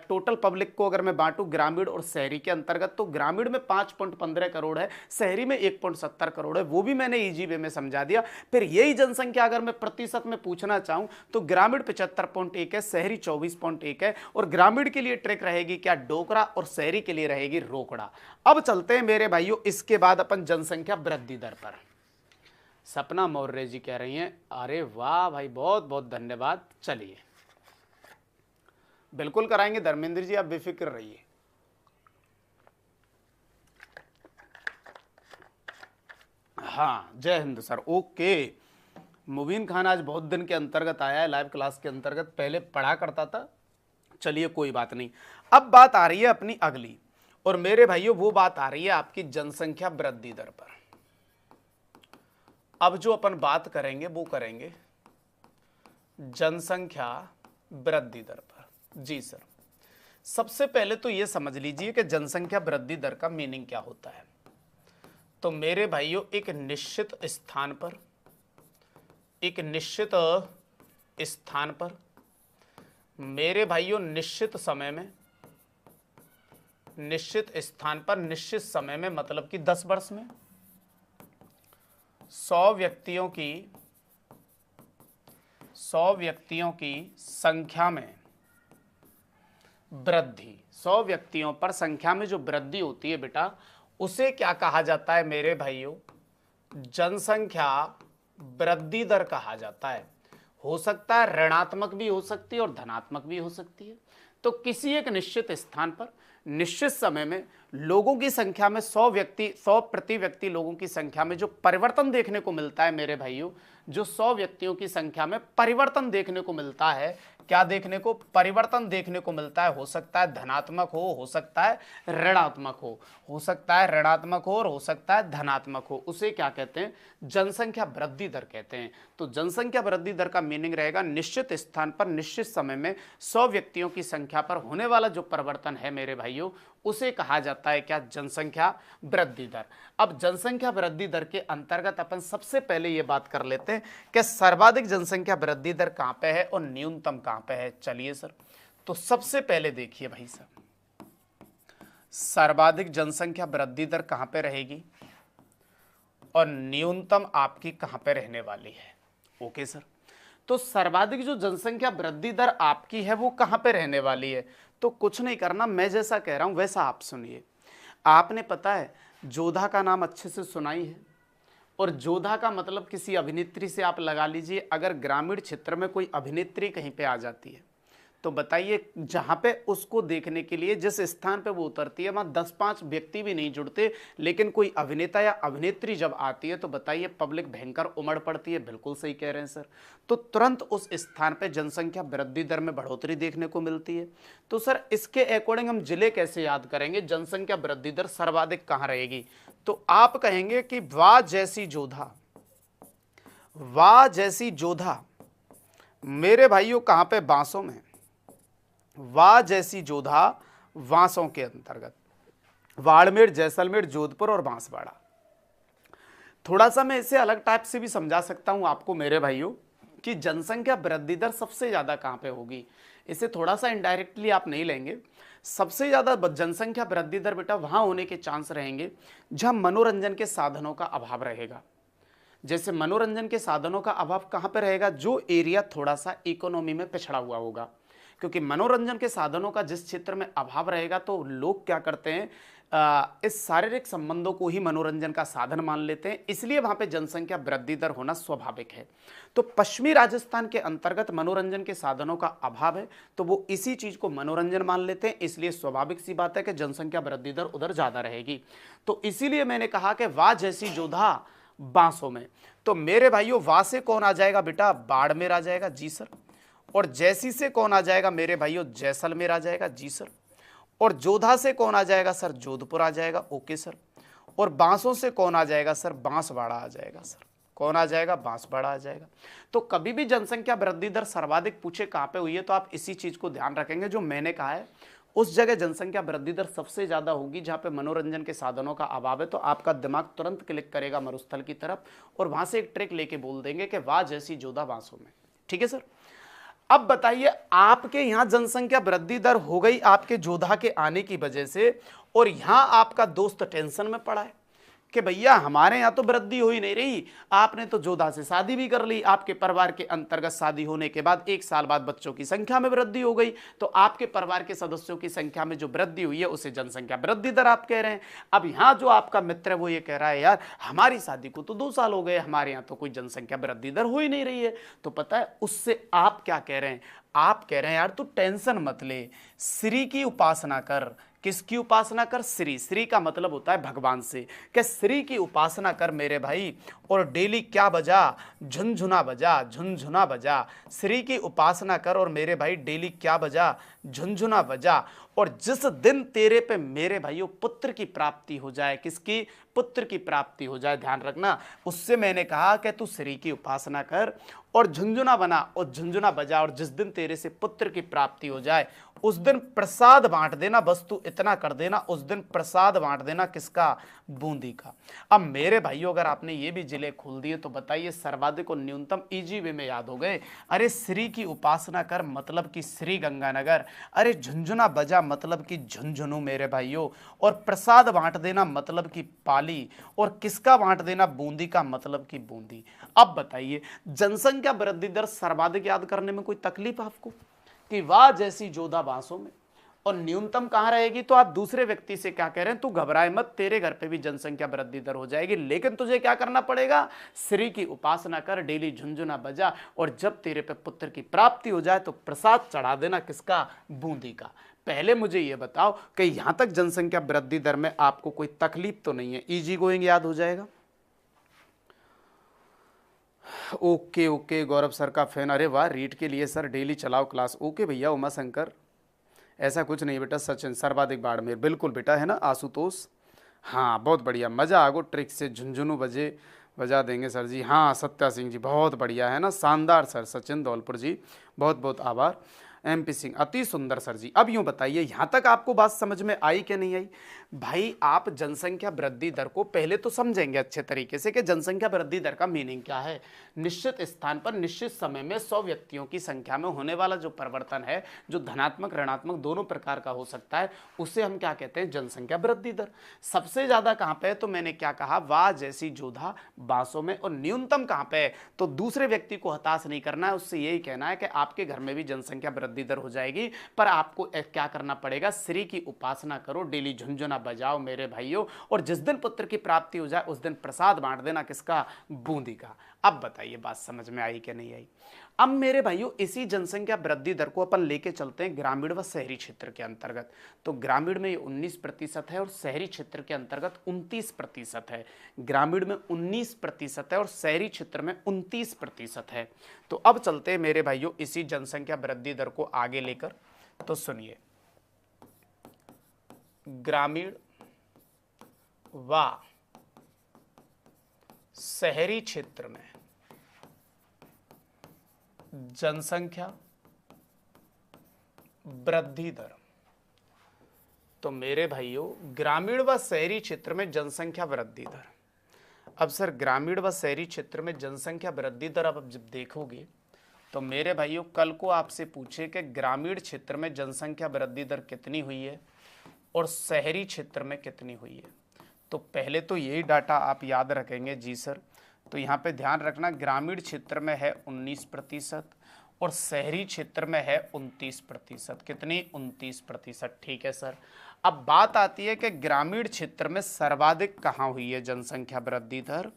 टोटल पब्लिक को अगर मैं बांटू ग्रामीण और शहरी के अंतर्गत, तो ग्रामीण में 5.15 करोड़ है, शहरी में 1.70 करोड़ है। वो भी मैंने इजी वे में समझा दिया। फिर यही जनसंख्या अगर मैं प्रतिशत में पूछना चाहूं तो ग्रामीण 75.1 है, शहरी 24.1 है। और ग्रामीण के लिए ट्रिक रहेगी क्या? डोकरा, और शहरी के लिए रहेगी रोकड़ा। अब चलते हैं मेरे भाइयों इसके बाद अपन जनसंख्या वृद्धि दर पर। सपना मौर्य जी कह रही हैं, अरे वाह भाई, बहुत बहुत धन्यवाद। चलिए बिल्कुल कराएंगे धर्मेंद्र जी, आप बेफिक्र रहिए। हाँ जय हिंद सर, ओके। मुबीन खान आज बहुत दिन के अंतर्गत आया है, लाइव क्लास के अंतर्गत, पहले पढ़ा करता था। चलिए कोई बात नहीं। अब बात आ रही है अपनी अगली, और मेरे भाइयों वो बात आ रही है आपकी जनसंख्या वृद्धि दर पर। अब जो अपन बात करेंगे वो करेंगे जनसंख्या वृद्धि दर पर। जी सर, सबसे पहले तो ये समझ लीजिए कि जनसंख्या वृद्धि दर का मीनिंग क्या होता है। तो मेरे भाइयों एक निश्चित स्थान पर, एक निश्चित स्थान पर, मेरे भाइयों निश्चित समय में, निश्चित स्थान पर निश्चित समय में, मतलब कि 10 वर्ष में 100 व्यक्तियों की संख्या में वृद्धि, 100 व्यक्तियों पर संख्या में जो वृद्धि होती है बेटा, उसे क्या कहा जाता है मेरे भाइयों? जनसंख्या वृद्धि दर कहा जाता है। हो सकता है ऋणात्मक भी हो सकती है और धनात्मक भी हो सकती है। तो किसी एक निश्चित स्थान पर निश्चित समय में लोगों की संख्या में 100 प्रति व्यक्ति लोगों की संख्या में जो परिवर्तन देखने को मिलता है मेरे भाइयों, जो 100 व्यक्तियों की संख्या में परिवर्तन देखने को मिलता है, क्या देखने को? परिवर्तन देखने को मिलता है। हो सकता है धनात्मक हो सकता है ऋणात्मक हो सकता है ऋणात्मक हो और हो सकता है धनात्मक हो। उसे क्या कहते हैं? जनसंख्या वृद्धि दर कहते हैं। तो जनसंख्या वृद्धि दर का मीनिंग रहेगा निश्चित स्थान पर निश्चित समय में 100 व्यक्तियों की संख्या पर होने वाला जो परिवर्तन है मेरे भाइयों, उसे कहा जाता है क्या? जनसंख्या वृद्धि दर। अब जनसंख्या वृद्धि दर के अंतर्गत अपन सबसे पहले ये बात कर लेते हैं कि सर्वाधिक जनसंख्या वृद्धि दर कहां पे है और न्यूनतम कहां पे है। चलिए सर, तो सबसे पहले देखिए भाई साहब, सर्वाधिक जनसंख्या वृद्धि दर कहां पे रहेगी और न्यूनतम आपकी कहां पे रहने वाली है। ओके सर, तो सर्वाधिक जो जनसंख्या वृद्धि दर आपकी है वो कहां पे रहने वाली है? तो कुछ नहीं करना, मैं जैसा कह रहा हूं वैसा आप सुनिए। आपने पता है जोधा का नाम अच्छे से सुनाई है, और जोधा का मतलब किसी अभिनेत्री से आप लगा लीजिए। अगर ग्रामीण क्षेत्र में कोई अभिनेत्री कहीं पे आ जाती है तो बताइए, जहां पे उसको देखने के लिए जिस स्थान पे वो उतरती है वहां 10-5 व्यक्ति भी नहीं जुड़ते, लेकिन कोई अभिनेता या अभिनेत्री जब आती है तो बताइए पब्लिक भयंकर उमड़ पड़ती है। बिल्कुल सही कह रहे हैं सर। तो तुरंत उस स्थान पे जनसंख्या वृद्धि दर में बढ़ोतरी देखने को मिलती है। तो सर इसके अकॉर्डिंग हम जिले कैसे याद करेंगे? जनसंख्या वृद्धि दर सर्वाधिक कहां रहेगी? तो आप कहेंगे कि वाह जैसी जोधा, वाह जैसी जोधा मेरे भाइयों कहां पे? बांसों में। वाह जैसी जोधा बांसों के अंतर्गत, बाड़मेर, जैसलमेर, जोधपुर और बांसवाड़ा। थोड़ा सा मैं इसे अलग टाइप से भी समझा सकता हूं आपको मेरे भाइयों कि जनसंख्या वृद्धि दर सबसे ज्यादा कहां पे होगी। इसे थोड़ा सा इनडायरेक्टली आप नहीं लेंगे। सबसे ज्यादा जनसंख्या वृद्धि दर बेटा वहां होने के चांस रहेंगे जहां मनोरंजन के साधनों का अभाव रहेगा। जैसे मनोरंजन के साधनों का अभाव कहां पे रहेगा? जो एरिया थोड़ा सा इकोनॉमी में पिछड़ा हुआ होगा, क्योंकि मनोरंजन के साधनों का जिस क्षेत्र में अभाव रहेगा तो लोग क्या करते हैं, इस शारीरिक संबंधों को ही मनोरंजन का साधन मान लेते हैं, इसलिए वहां पे जनसंख्या वृद्धि दर होना स्वाभाविक है। तो पश्चिमी राजस्थान के अंतर्गत मनोरंजन के साधनों का अभाव है, तो वो इसी चीज को मनोरंजन मान लेते हैं, इसलिए स्वाभाविक सी बात है कि जनसंख्या वृद्धि दर उधर ज्यादा रहेगी। तो इसीलिए मैंने कहा कि वाह जैसी जोधा बांसों में। तो मेरे भाइयों वाह से कौन आ जाएगा बेटा? बाड़मेर आ जाएगा। जी सर। और जैसी से कौन आ जाएगा मेरे भाइयों? जैसलमेर आ जाएगा। जी सर। और जोधा से कौन आ जाएगा सर? जोधपुर आ जाएगा। Okay sir. और बांसों से कौन आ जाएगा सर? बांसवाड़ा आ जाएगा सर। कौन आ जाएगा? बांसवाड़ा आ जाएगा। तो कभी भी जनसंख्या वृद्धि दर सर्वाधिक पूछे कहां पे हुई है, तो आप इसी चीज को ध्यान रखेंगे जो मैंने कहा है, उस जगह जनसंख्या वृद्धि दर सबसे ज्यादा होगी जहां पे मनोरंजन के साधनों का अभाव है। तो आपका दिमाग तुरंत क्लिक करेगा मरुस्थल की तरफ और वहां से एक ट्रिक लेके बोल देंगे कि वाह जैसी जोधा बांसों में। ठीक है सर। अब बताइए, आपके यहां जनसंख्या वृद्धि दर हो गई आपके जोधा के आने की वजह से, और यहां आपका दोस्त टेंशन में पड़ा है कि भैया हमारे यहाँ तो वृद्धि हो ही नहीं रही, आपने तो जोधा से शादी भी कर ली, आपके परिवार के अंतर्गत शादी होने के बाद 1 साल बाद बच्चों की संख्या में वृद्धि हो गई, तो आपके परिवार के सदस्यों की संख्या में जो वृद्धि हुई है उसे जनसंख्या वृद्धि दर आप कह रहे हैं। अब यहाँ जो आपका मित्र है वो ये कह रहा है यार हमारी शादी को तो 2 साल हो गए, हमारे यहाँ तो कोई जनसंख्या वृद्धि दर हो ही नहीं रही है। तो पता है उससे आप क्या कह रहे हैं, आप कह रहे हैं यार तू टेंशन मत ले, श्री की उपासना कर। किसकी उपासना कर? श्री। श्री का मतलब होता है भगवान से, कि श्री की उपासना कर मेरे भाई, और डेली क्या बजा? झुनझुना बजा, झुनझुना बजा। श्री की उपासना कर और मेरे भाई डेली क्या बजा? झुनझुना बजा। और जिस दिन तेरे पे मेरे भाइयों पुत्र की प्राप्ति हो जाए, किसकी? पुत्र की प्राप्ति हो जाए, ध्यान रखना, उससे मैंने कहा कि तू श्री की उपासना कर और झुंझुना बना और झुंझुना बजा, और जिस दिन तेरे से पुत्र की प्राप्ति हो जाए उस दिन प्रसाद बांट देना। बस तू इतना कर देना, उस दिन प्रसाद बांट देना। किसका? बूंदी का। अब मेरे भाइयों अगर आपने ये भी जिले खोल दिए तो बताइए सर्वाधिक और न्यूनतम इजी वे में याद हो गए। अरे श्री की उपासना कर मतलब कि श्री गंगानगर, अरे झुंझुना बजा मतलब कि झुंझुनू मेरे भाइयों, और प्रसाद बांट देना मतलब कि पाली, और किसका बांट देना? बूंदी का मतलब कि बूंदी। अब बताइए जनसंख्या वृद्धि दर सर्वाधिक याद करने में कोई तकलीफ आपको कि वाह जैसी जोधा बांसों में, और न्यूनतम कहां रहेगी? तो आप दूसरे व्यक्ति से क्या कह रहे हैं? तू घबराए मत, तेरे घर पे भी जनसंख्या वृद्धि दर हो जाएगी, लेकिन तुझे क्या करना पड़ेगा? श्री की उपासना कर, डेली झुंझुना बजा, और जब तेरे पे पुत्र की प्राप्ति हो जाए तो प्रसाद चढ़ा देना। किसका? बूंदी का। पहले मुझे यह बताओ कि यहां तक जनसंख्या वृद्धि दर में आपको कोई तकलीफ तो नहीं है, इजी गोइंग याद हो जाएगा। ओके ओके, गौरव सर का फैन, अरे वाह, रीट के लिए सर डेली चलाओ क्लास। ओके भैया, उमा शंकर, ऐसा कुछ नहीं बेटा। सचिन सर्वाधिक बाड़मेर, बिल्कुल बेटा, है ना। आशुतोष, हाँ बहुत बढ़िया, मज़ा आगो, ट्रिक से झुंझुनू बजा देंगे सर जी। हाँ सत्या सिंह जी बहुत बढ़िया, है ना, शानदार सर। सचिन धौलपुर जी बहुत बहुत आभार। MP सिंह, अति सुंदर सर जी। अब यूं बताइए यहाँ तक आपको बात समझ में आई कि नहीं आई? भाई आप जनसंख्या वृद्धि दर को पहले तो समझेंगे अच्छे तरीके से कि जनसंख्या वृद्धि दर का मीनिंग क्या है। निश्चित स्थान पर निश्चित समय में 100 व्यक्तियों की संख्या में होने वाला जो परिवर्तन है, जो धनात्मक ऋणात्मक दोनों प्रकार का हो सकता है, उसे हम क्या कहते हैं? जनसंख्या वृद्धि दर। सबसे ज्यादा कहाँ पे है? तो मैंने क्या कहा? वाह जैसी जोधा बांसों में। और न्यूनतम कहाँ पे है? तो दूसरे व्यक्ति को हताश नहीं करना है, उससे यही कहना है कि आपके घर में भी जनसंख्या वृद्धि दर हो जाएगी, पर आपको क्या करना पड़ेगा? श्री की उपासना करो, डेली झुंझुना बजाओ मेरे भाइयों, और जिस दिन पुत्र की प्राप्ति हो जाए उस दिन प्रसाद बांट देना। किसका? बूंदी का। अब बताइए बात समझ में आई कि नहीं आई? अब मेरे भाइयों इसी जनसंख्या वृद्धि दर को अपन लेके चलते हैं ग्रामीण व शहरी क्षेत्र के अंतर्गत। तो ग्रामीण में ये 19% है और शहरी क्षेत्र के अंतर्गत 29% है। ग्रामीण में 19% है और शहरी क्षेत्र में 29% है। तो अब चलते हैं मेरे भाइयों इसी जनसंख्या वृद्धि दर को आगे लेकर। तो सुनिए, ग्रामीण व शहरी क्षेत्र में जनसंख्या वृद्धि दर। तो मेरे भाइयों ग्रामीण व शहरी क्षेत्र में जनसंख्या वृद्धि दर। अब सर ग्रामीण व शहरी क्षेत्र में जनसंख्या वृद्धि दर अब जब देखोगे तो मेरे भाइयों कल को आपसे पूछे कि ग्रामीण क्षेत्र में जनसंख्या वृद्धि दर कितनी हुई है और शहरी क्षेत्र में कितनी हुई है, तो पहले तो यही डाटा आप याद रखेंगे। जी सर, तो यहाँ पे ध्यान रखना, ग्रामीण क्षेत्र में है 19% और शहरी क्षेत्र में है 29%। कितनी? 29%। ठीक है सर। अब बात आती है कि ग्रामीण क्षेत्र में सर्वाधिक कहाँ हुई है जनसंख्या वृद्धि दर,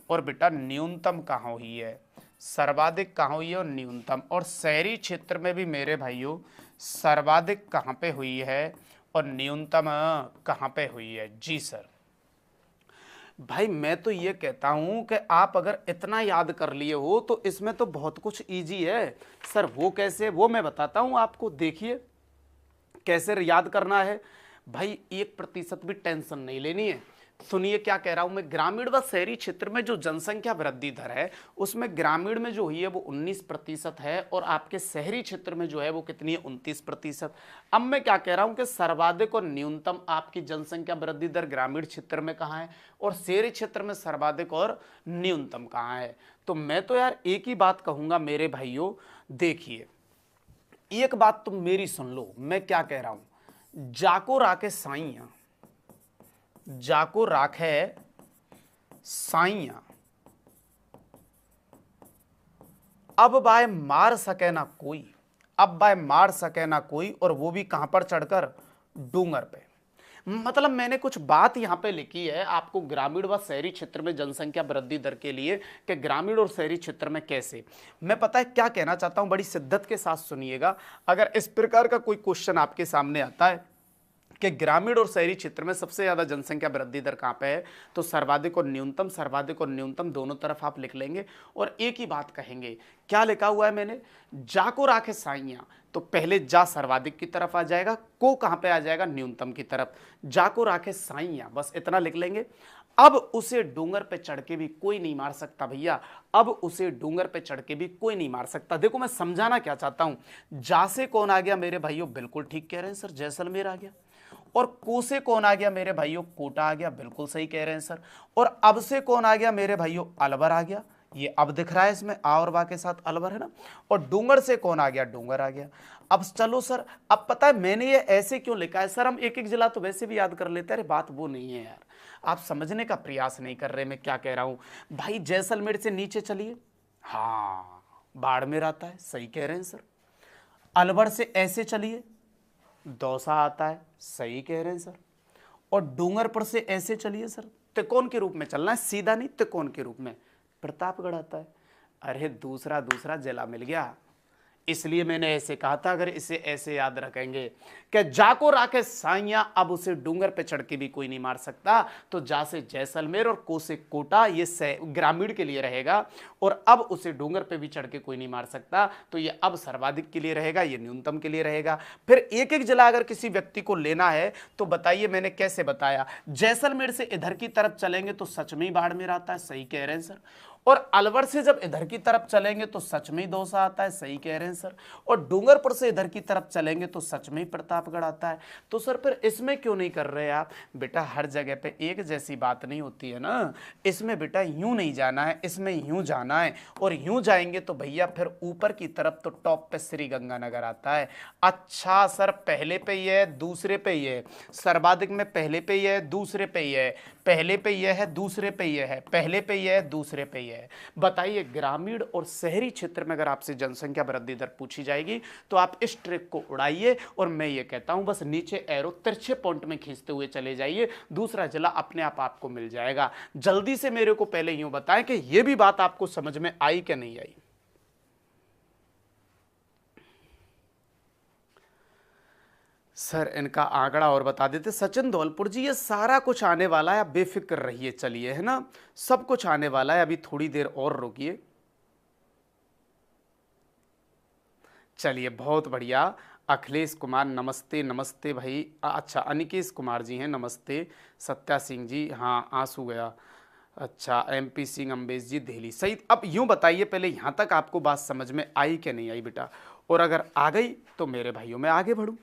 और बेटा न्यूनतम कहाँ हुई है? सर्वाधिक कहाँ हुई है और न्यूनतम। और शहरी क्षेत्र में भी मेरे भाइयों सर्वाधिक कहाँ पे हुई है और न्यूनतम कहाँ पे हुई है? जी सर। भाई मैं तो ये कहता हूं कि आप अगर इतना याद कर लिए हो तो इसमें तो बहुत कुछ इजी है। सर वो कैसे? वो मैं बताता हूं आपको, देखिए कैसे याद करना है। भाई 1% भी टेंशन नहीं लेनी है। सुनिए क्या कह रहा हूं मैं, ग्रामीण व शहरी क्षेत्र में जो जनसंख्या वृद्धि दर है उसमें ग्रामीण में जो हुई है वो 19% है और आपके शहरी क्षेत्र में जो है वो कितनी है? 29%। अब मैं क्या कह रहा हूं कि सर्वाधिक और न्यूनतम आपकी जनसंख्या वृद्धि दर ग्रामीण क्षेत्र में कहाँ है और शहरी क्षेत्र में सर्वाधिक और न्यूनतम कहाँ है? तो मैं तो यार एक ही बात कहूंगा मेरे भाइयों, देखिए एक बात तुम मेरी सुन लो, मैं क्या कह रहा हूं। जाको राखे साइया, जाको राखे साइया। अब बाय मार सके ना कोई, अब बाय मार सके ना कोई, और वो भी कहां पर चढ़कर, डूंगर पे। मतलब मैंने कुछ बात यहां पे लिखी है आपको ग्रामीण व शहरी क्षेत्र में जनसंख्या वृद्धि दर के लिए, कि ग्रामीण और शहरी क्षेत्र में कैसे। मैं पता है क्या कहना चाहता हूं, बड़ी शिद्दत के साथ सुनिएगा। अगर इस प्रकार का कोई क्वेश्चन आपके सामने आता है कि ग्रामीण और शहरी क्षेत्र में सबसे ज्यादा जनसंख्या वृद्धि दर कहां पे है, तो सर्वाधिक और न्यूनतम दोनों तरफ आप लिख लेंगे और एक ही बात कहेंगे। क्या लिखा हुआ है मैंने, जा को राखे साइया, तो पहले जा सर्वाधिक की तरफ आ जाएगा, को कहां पे आ जाएगा, न्यूनतम की तरफ। जा को राखे साइया, बस इतना लिख लेंगे। अब उसे डूंगर पे चढ़ के भी कोई नहीं मार सकता भैया, अब उसे डूंगर पे चढ़ के भी कोई नहीं मार सकता। देखो मैं समझाना क्या चाहता हूं, जा से कौन आ गया मेरे भाइयों, बिल्कुल ठीक कह रहे हैं सर, जैसलमेर आ गया। और को से कौन आ गया मेरे भाइयों, कोटा आ गया, बिल्कुल सही कह रहे हैं सर। और अब से कौन आ गया मेरे भाइयों, अलवर आ गया। ये अब दिख रहा है इसमें, आ और बा के साथ अलवर है ना। और डूंगर से कौन आ गया, डूंगर आ गया। अब चलो सर, अब पता है मैंने ये ऐसे क्यों लिखा है सर, हम एक एक जिला तो वैसे भी याद कर लेते हैं। अरे बात वो नहीं है यार, आप समझने का प्रयास नहीं कर रहे मैं क्या कह रहा हूं। भाई जैसलमेर से नीचे चलिए, हाँ बाड़मेर आता है, सही कह रहे हैं सर। अलवर से ऐसे चलिए, दौसा आता है, सही कह रहे हैं सर। और डूंगरपुर से ऐसे चलिए सर, त्रिकोण के रूप में चलना है, सीधा नहीं त्रिकोण के रूप में, प्रतापगढ़ आता है। अरे दूसरा जिला मिल गया, इसलिए मैंने ऐसे कहा था। अगर इसे ऐसे याद रखेंगे कि जाको राखे साइया, अब उसे डूंगर पे चढ़ के भी कोई नहीं मार सकता, तो जा से जैसलमेर और को से कोटा, ये ग्रामीण के लिए रहेगा। और अब उसे डूंगर पे भी चढ़ के कोई नहीं मार सकता, तो ये अब सर्वाधिक के लिए रहेगा, ये न्यूनतम के लिए रहेगा। फिर एक एक जिला अगर किसी व्यक्ति को लेना है तो बताइए मैंने कैसे बताया। जैसलमेर से इधर की तरफ चलेंगे तो सच में ही बाड़मेर आता है, सही कह रहे हैं सर। और अलवर से जब इधर की तरफ चलेंगे तो सच में ही दौसा आता है, सही कह रहे हैं सर। और डूंगरपुर से इधर की तरफ चलेंगे तो सच में ही प्रतापगढ़ आता है। तो सर फिर इसमें क्यों नहीं कर रहे आप बेटा, हर जगह पे एक जैसी बात नहीं होती है ना। इसमें बेटा यूं नहीं जाना है, इसमें यूं जाना है। और यूं जाएंगे तो भैया फिर ऊपर की तरफ तो टॉप पे श्री गंगानगर आता है। अच्छा सर, पहले पे ये है, दूसरे पे ये है, सर्वाधिक में पहले पे ये है, दूसरे पे ये है, पहले पे ये है, दूसरे पे ये है, पहले पे ये है, दूसरे पे ये है। बताइए ग्रामीण और शहरी क्षेत्र में अगर आपसे जनसंख्या वृद्धि दर पूछी जाएगी तो आप इस ट्रिक को उड़ाइए। और मैं ये कहता हूं बस नीचे एरो तिरछे पॉइंट में खींचते हुए चले जाइए, दूसरा जिला अपने आप आपको मिल जाएगा। जल्दी से मेरे को पहले यूं बताएं कि यह भी बात आपको समझ में आई कि नहीं आई। सर इनका आंकड़ा और बता देते। सचिन धौलपुर जी, ये सारा कुछ आने वाला है, आप बेफिक्र रहिए, चलिए है ना, सब कुछ आने वाला है, अभी थोड़ी देर और रुकिए। चलिए बहुत बढ़िया। अखिलेश कुमार नमस्ते, नमस्ते भाई। अच्छा अनिकेश कुमार जी हैं, नमस्ते। सत्या सिंह जी, हाँ आंसू गया। अच्छा MP सिंह अम्बेश जी दिल्ली, सही। अब यूं बताइए पहले यहाँ तक आपको बात समझ में आई कि नहीं आई बेटा, और अगर आ गई तो मेरे भाइयों मैं आगे बढ़ूँ।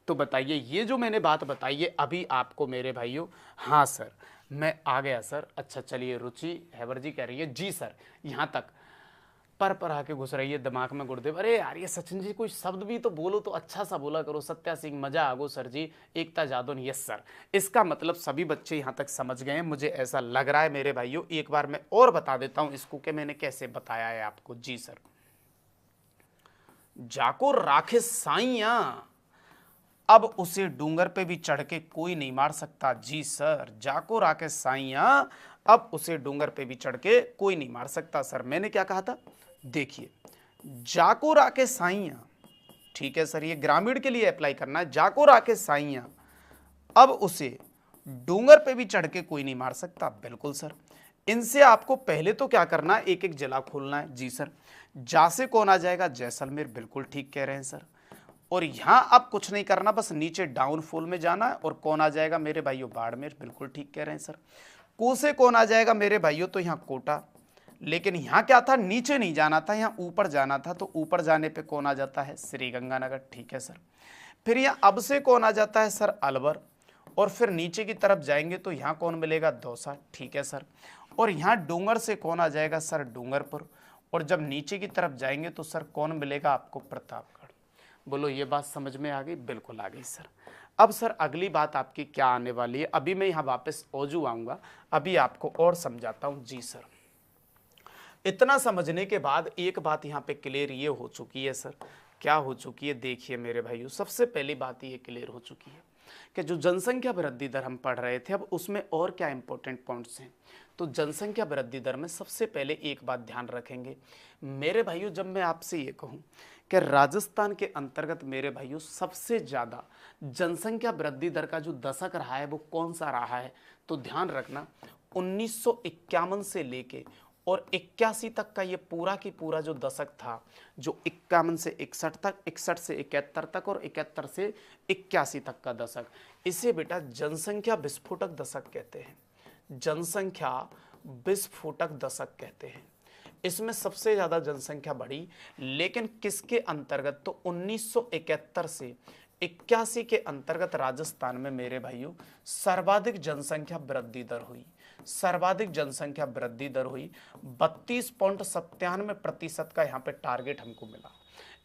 तो बताइए ये जो मैंने बात बताई है अभी आपको मेरे भाइयों, हाँ सर मैं आ गया सर। अच्छा चलिए, रुचि हैबर जी कह रही है जी सर, यहाँ तक पर आके घुस रही है दिमाग में गुरुदेव। अरे यार ये सचिन जी कोई शब्द भी तो बोलो, तो अच्छा सा बोला करो। सत्या सिंह मजा आगो सर जी, एकता जादौन, यस सर। इसका मतलब सभी बच्चे यहाँ तक समझ गए हैं, मुझे ऐसा लग रहा है मेरे भाइयों। एक बार मैं और बता देता हूँ इसको कि मैंने कैसे बताया है आपको। जी सर, जाको राखे साइया, अब उसे डूंगर पे भी चढ़ के कोई नहीं मार सकता। जी सर, जाको राके साइया, अब उसे डूंगर पे भी चढ़ के कोई नहीं मार सकता। सर मैंने क्या कहा था, देखिए जाको राके साइया, ठीक है सर, ये ग्रामीण के लिए अप्लाई करना है। जाको राके साइया, अब उसे डूंगर पे भी चढ़ के कोई नहीं मार सकता। बिल्कुल सर, इनसे आपको पहले तो क्या करना है, एक एक जिला खोलना है। जी सर, जा से कौन आ जाएगा, जैसलमेर, बिल्कुल ठीक कह रहे हैं सर। और यहां अब कुछ नहीं करना, बस नीचे डाउनफॉल में जाना है। और कौन आ जाएगा मेरे भाइयों, बाड़मेर, बिल्कुल ठीक कह रहे हैं सर। को से कौन आ जाएगा मेरे भाइयों, तो यहाँ कोटा। लेकिन यहाँ क्या था, नीचे नहीं जाना था, यहाँ ऊपर जाना था। तो ऊपर जाने पे कौन आ जाता है, श्री गंगानगर, ठीक है सर। फिर यहाँ अब से कौन आ जाता है सर, अलवर। और फिर नीचे की तरफ जाएंगे तो यहाँ कौन मिलेगा, दौसा, ठीक है सर। और यहाँ डूंगर से कौन आ जाएगा सर, डूंगरपुर। और जब नीचे की तरफ जाएंगे तो सर कौन मिलेगा आपको, प्रतापगढ़। बोलो ये बात समझ में आ गई, बिल्कुल आ गई सर। अब सर अगली बात आपकी क्या आने वाली है, अभी मैं यहाँ वापस ओजू आऊँगा, अभी आपको और समझाता हूँ। जी सर, इतना समझने के बाद एक बात यहाँ पे क्लियर ये हो चुकी है सर, क्या हो चुकी है, देखिए मेरे भाइयों, सबसे पहली बात ये क्लियर हो चुकी है कि जो जनसंख्या वृद्धि दर हम पढ़ रहे थे, अब उसमें और क्या इंपॉर्टेंट पॉइंट्स हैं। तो जनसंख्या वृद्धि दर में सबसे पहले एक बात ध्यान रखेंगे मेरे भाइयों, जब मैं आपसे ये कहूँ कि राजस्थान के अंतर्गत मेरे भाइयों सबसे ज़्यादा जनसंख्या वृद्धि दर का जो दशक रहा है वो कौन सा रहा है, तो ध्यान रखना 1951 से लेके और 81 तक का ये पूरा की पूरा जो दशक था, जो 51 से 61 तक, 61 से 71 तक और 71 से 81 तक का दशक, इसे बेटा जनसंख्या विस्फोटक दशक कहते हैं। जनसंख्या विस्फोटक दशक कहते हैं। इसमें सबसे ज़्यादा जनसंख्या बढ़ी, लेकिन किसके अंतर्गत, तो 1971 से 81 के अंतर्गत राजस्थान में मेरे भाइयों सर्वाधिक जनसंख्या वृद्धि दर हुई। सर्वाधिक जनसंख्या वृद्धि दर हुई 32.97% का यहाँ पे टारगेट हमको मिला।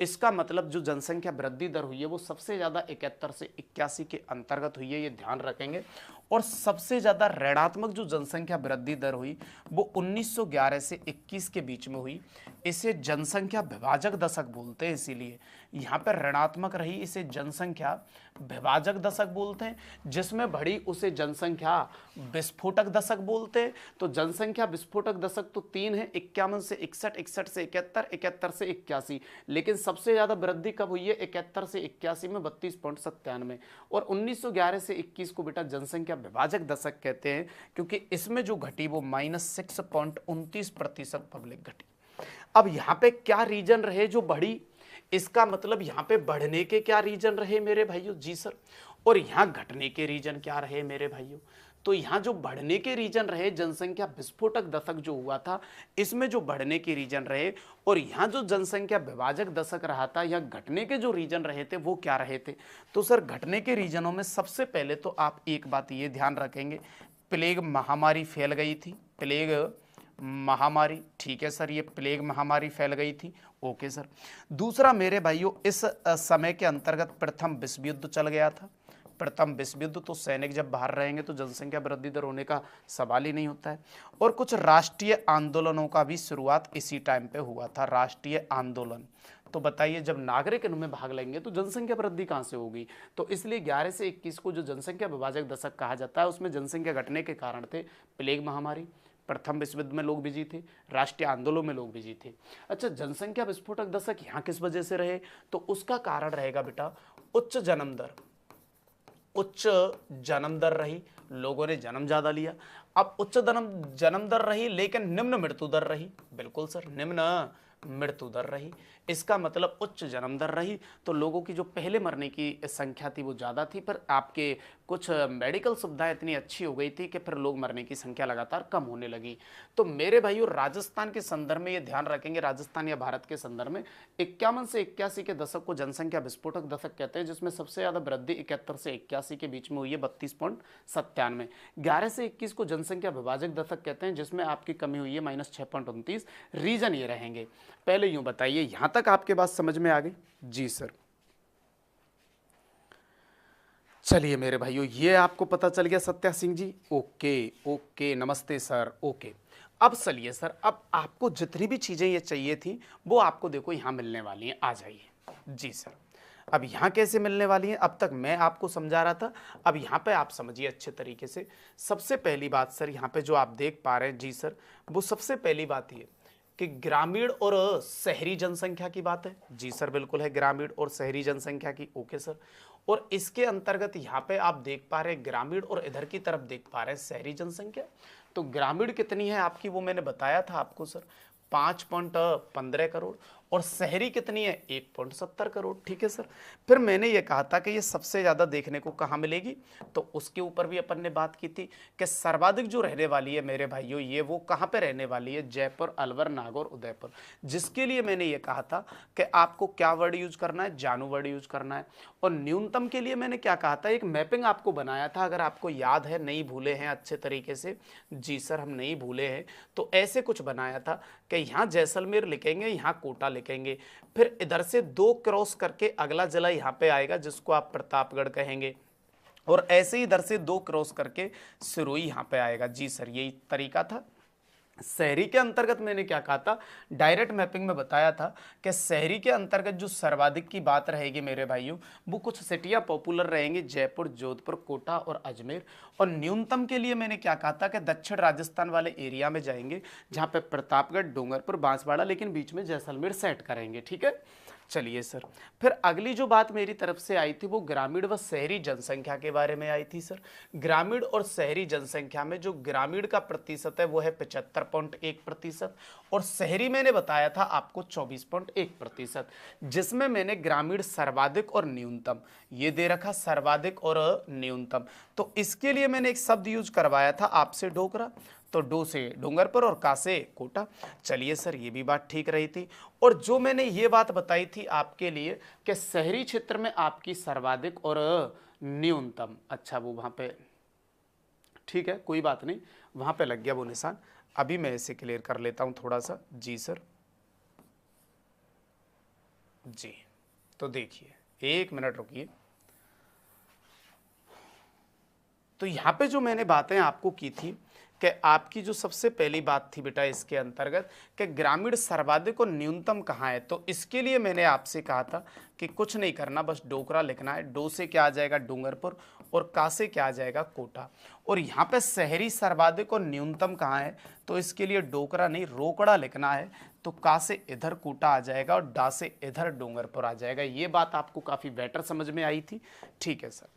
इसका मतलब जो जनसंख्या वृद्धि दर हुई है वो सबसे ज़्यादा 71 से 81 के अंतर्गत हुई है, ये ध्यान रखेंगे। और सबसे ज़्यादा ऋणात्मक जो जनसंख्या वृद्धि दर हुई वो 1911 से 21 के बीच में हुई। इसे जनसंख्या विभाजक दशक बोलते हैं, इसीलिए यहाँ पर ऋणात्मक रही, इसे जनसंख्या विभाजक दशक बोलते हैं। जिसमें बढ़ी उसे जनसंख्या विस्फोटक दशक बोलते हैं। तो जनसंख्या विस्फोटक दशक तो 3 है, 51 से 61, 61 से 71, 71 से 81, लेकिन सबसे ज्यादा वृद्धि कब हुई है, 71 से 81 में 32.97। और 1911 से 21 को बेटा जनसंख्या विभाजक दशक कहते हैं, क्योंकि इसमें जो घटी वो -6.29% पब्लिक घटी। अब यहाँ पे क्या रीजन रहे जो बढ़ी, इसका मतलब यहाँ पे बढ़ने के क्या रीजन रहे मेरे भाइयों, जी सर, और यहाँ घटने के रीजन क्या रहे मेरे भाइयों। तो यहाँ जो बढ़ने के रीजन रहे, जनसंख्या विस्फोटक दशक जो हुआ था इसमें जो बढ़ने के रीजन रहे, और यहाँ जो जनसंख्या विभाजक दशक रहा था, यहाँ घटने के जो रीजन रहे थे वो क्या रहे थे। तो सर घटने के रीजनों में सबसे पहले तो आप एक बात ये ध्यान रखेंगे, प्लेग महामारी फैल गई थी। प्लेग महामारी, ठीक है सर, ये प्लेग महामारी फैल गई थी, ओके सर। दूसरा मेरे भाइयों, इस समय के अंतर्गत प्रथम विश्व युद्ध चल गया था। प्रथम विश्व युद्ध, तो सैनिक जब बाहर रहेंगे तो जनसंख्या वृद्धि दर होने का सवाल ही नहीं होता है। और कुछ राष्ट्रीय आंदोलनों का भी शुरुआत इसी टाइम पे हुआ था, राष्ट्रीय आंदोलन। तो बताइए, जब नागरिक इनमें भाग लेंगे तो जनसंख्या वृद्धि कहाँ से होगी। तो इसलिए 11 से 21 को जो जनसंख्या विभाजक दशक कहा जाता है, उसमें जनसंख्या घटने के कारण थे प्लेग महामारी, प्रथम विश्व युद्ध में लोग बिजी थे, राष्ट्रीय आंदोलन में लोग बिजी थे। अच्छा, जनसंख्या विस्फोटक दशक यहाँ किस वजह से रहे, तो उसका कारण रहेगा बेटा उच्च जन्म दर। उच्च जन्म दर रही, लोगों ने जन्म ज्यादा लिया। अब उच्च जन्म दर रही लेकिन निम्न मृत्यु दर रही, बिल्कुल सर, निम्न मृत्यु दर रही। इसका मतलब उच्च जन्म दर रही तो लोगों की जो पहले मरने की संख्या थी वो ज़्यादा थी, पर आपके कुछ मेडिकल सुविधाएं इतनी अच्छी हो गई थी कि फिर लोग मरने की संख्या लगातार कम होने लगी। तो मेरे भाइयों, राजस्थान के संदर्भ में ये ध्यान रखेंगे, राजस्थान या भारत के संदर्भ में 51 से 81 के दशक को जनसंख्या विस्फोटक दशक कहते हैं, जिसमें सबसे ज़्यादा वृद्धि 71 से 81 के बीच में हुई है 32.97। 11 से 21 को जनसंख्या विभाजक दशक कहते हैं, जिसमें आपकी कमी हुई है -6.29। रीजन ये रहेंगे। पहले यूं बताइए, यहां तक आपके बात समझ में आ गई, जी सर। चलिए मेरे भाइयों, ये आपको पता चल गया सत्या सिंह जी, ओके ओके, नमस्ते सर, ओके। अब चलिए सर, अब आपको जितनी भी चीजें ये चाहिए थी वो आपको देखो यहां मिलने वाली हैं, आ जाइए। जी सर, अब यहाँ कैसे मिलने वाली हैं, अब तक मैं आपको समझा रहा था, अब यहाँ पे आप समझिए अच्छे तरीके से। सबसे पहली बात सर, यहाँ पे जो आप देख पा रहे हैं, जी सर, वो सबसे पहली बात ये कि ग्रामीण और शहरी जनसंख्या की बात है। जी सर, बिल्कुल है, ग्रामीण और शहरी जनसंख्या की, ओके सर। और इसके अंतर्गत यहाँ पे आप देख पा रहे हैं ग्रामीण और इधर की तरफ देख पा रहे हैं शहरी जनसंख्या। तो ग्रामीण कितनी है आपकी, वो मैंने बताया था आपको सर, 5.15 करोड़, और शहरी कितनी है, 1.70 करोड़, ठीक है सर। फिर मैंने ये कहा था कि ये सबसे ज़्यादा देखने को कहाँ मिलेगी, तो उसके ऊपर भी अपन ने बात की थी कि सर्वाधिक जो रहने वाली है मेरे भाइयों, ये वो कहाँ पे रहने वाली है, जयपुर, अलवर, नागौर, उदयपुर। जिसके लिए मैंने ये कहा था कि आपको क्या वर्ड यूज करना है, जानू वर्ड यूज करना है। और न्यूनतम के लिए मैंने क्या कहा था, एक मैपिंग आपको बनाया था, अगर आपको याद है, नहीं भूले हैं अच्छे तरीके से, जी सर हम नहीं भूले हैं। तो ऐसे कुछ बनाया था कि यहाँ जैसलमेर लिखेंगे, यहाँ कोटा लिखेंगे, फिर इधर से 2 क्रॉस करके अगला जिला यहाँ पे आएगा जिसको आप प्रतापगढ़ कहेंगे, और ऐसे ही इधर से 2 क्रॉस करके सिरोही यहाँ पे आएगा। जी सर, यही तरीका था। शहरी के अंतर्गत मैंने क्या कहा था, डायरेक्ट मैपिंग में बताया था कि शहरी के अंतर्गत जो सर्वाधिक की बात रहेगी मेरे भाइयों, वो कुछ सिटियां पॉपुलर रहेंगी, जयपुर, जोधपुर, कोटा और अजमेर। और न्यूनतम के लिए मैंने क्या कहा था कि दक्षिण राजस्थान वाले एरिया में जाएंगे, जहां पे प्रतापगढ़, डूंगरपुर, बांसवाड़ा, लेकिन बीच में जैसलमेर सेट करेंगे। ठीक है, चलिए सर। फिर अगली जो बात मेरी तरफ से आई थी वो ग्रामीण व शहरी जनसंख्या के बारे में आई थी सर। ग्रामीण और शहरी जनसंख्या में जो ग्रामीण का प्रतिशत है वो है 75.1%, और शहरी मैंने बताया था आपको 24.1%, जिसमें मैंने ग्रामीण सर्वाधिक और न्यूनतम ये दे रखा, सर्वाधिक और न्यूनतम। तो इसके लिए मैंने एक शब्द यूज करवाया था आपसे, डोगरा, तो डो से डूंगरपुर और का से कोटा। चलिए सर, ये भी बात ठीक रही थी। और जो मैंने ये बात बताई थी आपके लिए कि शहरी क्षेत्र में आपकी सर्वाधिक और न्यूनतम, अच्छा वो वहां पे ठीक है, कोई बात नहीं, वहां पे लग गया वो निशान। अभी मैं इसे क्लियर कर लेता हूं थोड़ा सा। जी सर, जी तो देखिए, 1 मिनट रुकिए। तो यहां पे जो मैंने बातें आपको की थी कि आपकी जो सबसे पहली बात थी बेटा इसके अंतर्गत कि ग्रामीण सर्वाधिक और न्यूनतम कहाँ है, तो इसके लिए मैंने आपसे कहा था कि कुछ नहीं करना, बस डोकरा लिखना है। डो से क्या आ जाएगा, डूंगरपुर, और का से क्या आ जाएगा, कोटा। और यहाँ पे शहरी सर्वाधिक और न्यूनतम कहाँ है, तो इसके लिए डोकरा नहीं, रोकड़ा लिखना है। तो का से इधर कोटा आ जाएगा और डा से इधर डूंगरपुर आ जाएगा। ये बात आपको काफी बेटर समझ में आई थी। ठीक है सर।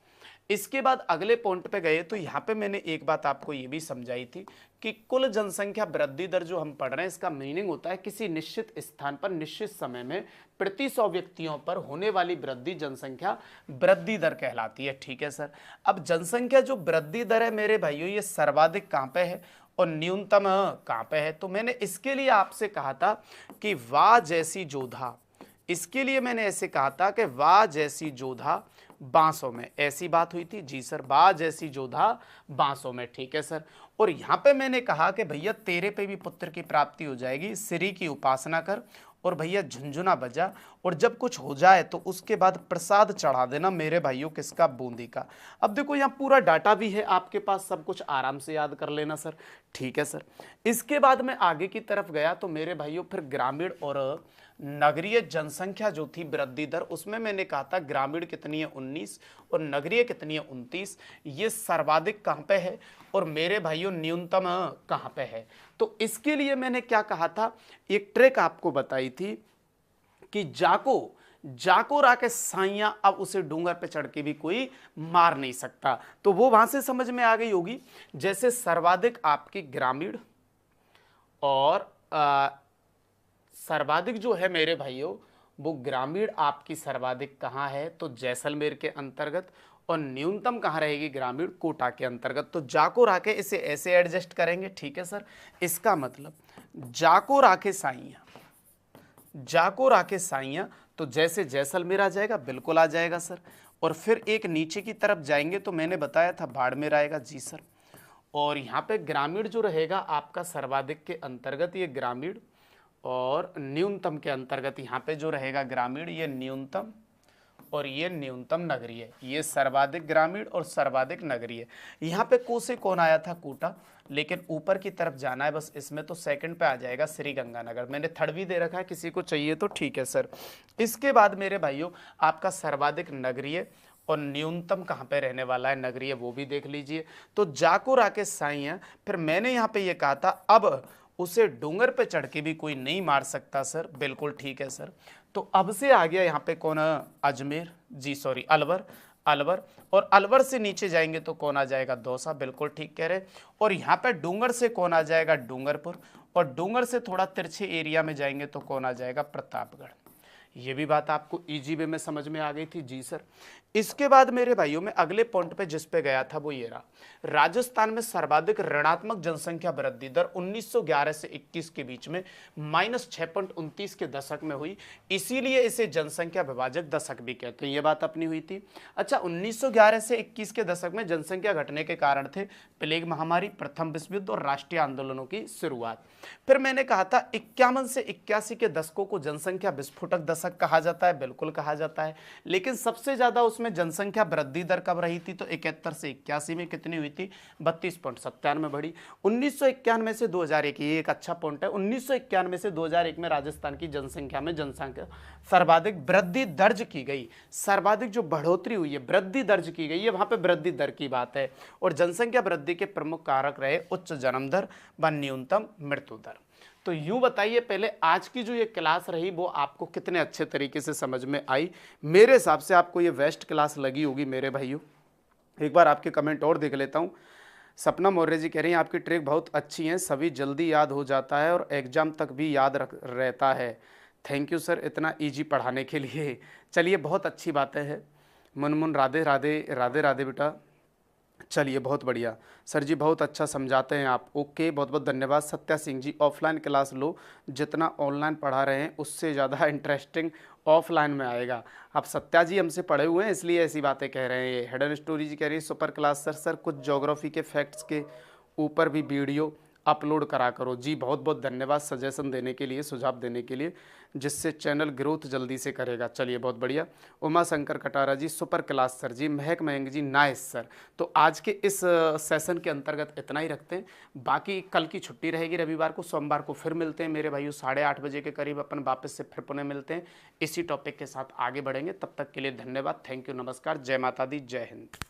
इसके बाद अगले पॉइंट पे गए तो यहाँ पे मैंने एक बात आपको ये भी समझाई थी कि कुल जनसंख्या वृद्धि दर जो हम पढ़ रहे हैं, इसका मीनिंग होता है किसी निश्चित स्थान पर निश्चित समय में प्रति 100 व्यक्तियों पर होने वाली वृद्धि जनसंख्या वृद्धि दर कहलाती है। ठीक है सर। अब जनसंख्या जो वृद्धि दर है मेरे भाइयों, ये सर्वाधिक कहाँ पे है और न्यूनतम कहाँ पे है, तो मैंने इसके लिए आपसे कहा था कि वाह जैसी जोधा, इसके लिए मैंने ऐसे कहा था कि वाह जैसी जोधा बांसों में, ऐसी बात हुई थी। जी सर, वाह जैसी जोधा बांसों में। ठीक है सर। और यहां पे मैंने कहा कि भैया तेरे पे भी पुत्र की प्राप्ति हो जाएगी, श्री की उपासना कर और भैया झुंझुना बजा, और जब कुछ हो जाए तो उसके बाद प्रसाद चढ़ा देना मेरे भाइयों, किसका, बूंदी का। अब देखो यहाँ पूरा डाटा भी है आपके पास, सब कुछ आराम से याद कर लेना सर। ठीक है सर। इसके बाद मैं आगे की तरफ गया तो मेरे भाइयों फिर ग्रामीण और नगरीय जनसंख्या जो थी वृद्धि दर, उसमें मैंने कहा था ग्रामीण कितनी है 19 और नगरीय कितनी है 29। ये सर्वाधिक कहां पे है और मेरे भाइयों न्यूनतम कहां पे है, तो इसके लिए मैंने क्या कहा था, एक ट्रिक आपको बताई थी कि जाको राके साइया, अब उसे डूंगर पे चढ़ के भी कोई मार नहीं सकता। तो वो वहां से समझ में आ गई होगी। जैसे सर्वाधिक आपकी ग्रामीण और सर्वाधिक जो है मेरे भाइयों वो ग्रामीण आपकी सर्वाधिक कहाँ है, तो जैसलमेर के अंतर्गत, और न्यूनतम कहाँ रहेगी, ग्रामीण कोटा के अंतर्गत। तो जाको राके इसे ऐसे एडजस्ट करेंगे। ठीक है सर। इसका मतलब जाको राके साइया, जाको राके साइया, तो जैसे जैसलमेर आ जाएगा, बिल्कुल आ जाएगा सर। और फिर एक नीचे की तरफ जाएंगे तो मैंने बताया था बाड़मेर आएगा। जी सर। और यहाँ पे ग्रामीण जो रहेगा आपका सर्वाधिक के अंतर्गत ये ग्रामीण, और न्यूनतम के अंतर्गत यहाँ पे जो रहेगा ग्रामीण ये न्यूनतम, और ये न्यूनतम नगरीय, ये सर्वाधिक ग्रामीण और सर्वाधिक नगरीय। यहाँ पे को से कौन आया था, कोटा, लेकिन ऊपर की तरफ जाना है बस, इसमें तो सेकंड पे आ जाएगा श्री गंगानगर। मैंने थर्ड भी दे रखा है, किसी को चाहिए तो ठीक है सर। इसके बाद मेरे भाइयों आपका सर्वाधिक नगरीय और न्यूनतम कहाँ पे रहने वाला है, नगरीय, वो भी देख लीजिए। तो जाको राके साइया, फिर मैंने यहाँ पे ये कहा था अब उसे डूंगर पे चढ़ के भी कोई नहीं मार सकता सर, बिल्कुल ठीक है सर। तो अब से आ गया यहाँ पे कौन, अजमेर, जी सॉरी अलवर, अलवर, और अलवर से नीचे जाएंगे तो कौन आ जाएगा, दौसा, बिल्कुल ठीक कह रहे। और यहाँ पे डूंगर से कौन आ जाएगा, डूंगरपुर, और डूंगर से थोड़ा तिरछे एरिया में जाएंगे तो कौन आ जाएगा, प्रतापगढ़। ये भी बात आपको इजी वे में समझ में आ गई थी। जी सर। इसके बाद मेरे भाइयों में अगले पॉइंट पे जिस पे गया था वो ये रहा, राजस्थान में सर्वाधिक ऋणात्मक जनसंख्या वृद्धि दर 1911 से 21 के बीच में -6.29 के दशक में हुई, इसीलिए इसे जनसंख्या विभाजक दशक भी कहते हैं। ये बात अपनी हुई थी। अच्छा, 1911 से 21 के दशक में जनसंख्या घटने के कारण थे प्लेग महामारी, प्रथम विश्व युद्ध और राष्ट्रीय आंदोलनों की शुरुआत। फिर मैंने कहा था 51 से 81 के दशकों को जनसंख्या विस्फोटक दशक दशक कहा जाता है, बिल्कुल कहा जाता है। लेकिन सबसे ज़्यादा उसमें जनसंख्या वृद्धि दर कब रही थी? तो 71 से 81 में कितनी हुई थी? 32.97 बढ़ी। 1991 से 2001, ये एक अच्छा पॉइंट है, 1991 से 2001 में राजस्थान की जनसंख्या में सर्वाधिक वृद्धि दर्ज की गई। सर्वाधिक जो बढ़ोतरी हुई है, वृद्धि दर्ज की गई है, वहां पे वृद्धि दर की बात है। और जनसंख्या वृद्धि के प्रमुख कारक रहे उच्च जन्म दर व न्यूनतम मृत्यु दर। तो यूं बताइए पहले आज की जो ये क्लास रही वो आपको कितने अच्छे तरीके से समझ में आई? मेरे हिसाब से आपको ये बेस्ट क्लास लगी होगी मेरे भाइयों। एक बार आपके कमेंट और देख लेता हूं। सपना मौर्य जी कह रही हैं आपकी ट्रिक बहुत अच्छी है, सभी जल्दी याद हो जाता है और एग्जाम तक भी याद रहता है। थैंक यू सर इतना इजी पढ़ाने के लिए। चलिए बहुत अच्छी बातें हैं। मुनमुन राधे राधे, राधे राधे बेटा। चलिए बहुत बढ़िया सर जी, बहुत अच्छा समझाते हैं आप। ओके, बहुत बहुत धन्यवाद। सत्या सिंह जी ऑफलाइन क्लास लो, जितना ऑनलाइन पढ़ा रहे हैं उससे ज़्यादा इंटरेस्टिंग ऑफलाइन में आएगा। आप सत्या जी हमसे पढ़े हुए हैं इसलिए ऐसी बातें कह रहे हैं। ये हेडन स्टोरी जी कह रही है सुपर क्लास सर। सर कुछ ज्योग्राफी के फैक्ट्स के ऊपर भी वीडियो अपलोड करा करो। जी बहुत बहुत धन्यवाद सजेशन देने के लिए, सुझाव देने के लिए, जिससे चैनल ग्रोथ जल्दी से करेगा। चलिए बहुत बढ़िया। उमा शंकर कटारा जी सुपर क्लास सर जी। महक मयंक जी नाइस सर। तो आज के इस सेशन के अंतर्गत इतना ही रखते हैं। बाकी कल की छुट्टी रहेगी रविवार को, सोमवार को फिर मिलते हैं मेरे भाइयों 8:30 बजे के करीब अपन वापस से फिर पुनः मिलते हैं। इसी टॉपिक के साथ आगे बढ़ेंगे। तब तक के लिए धन्यवाद, थैंक यू, नमस्कार, जय माता दी, जय हिंद।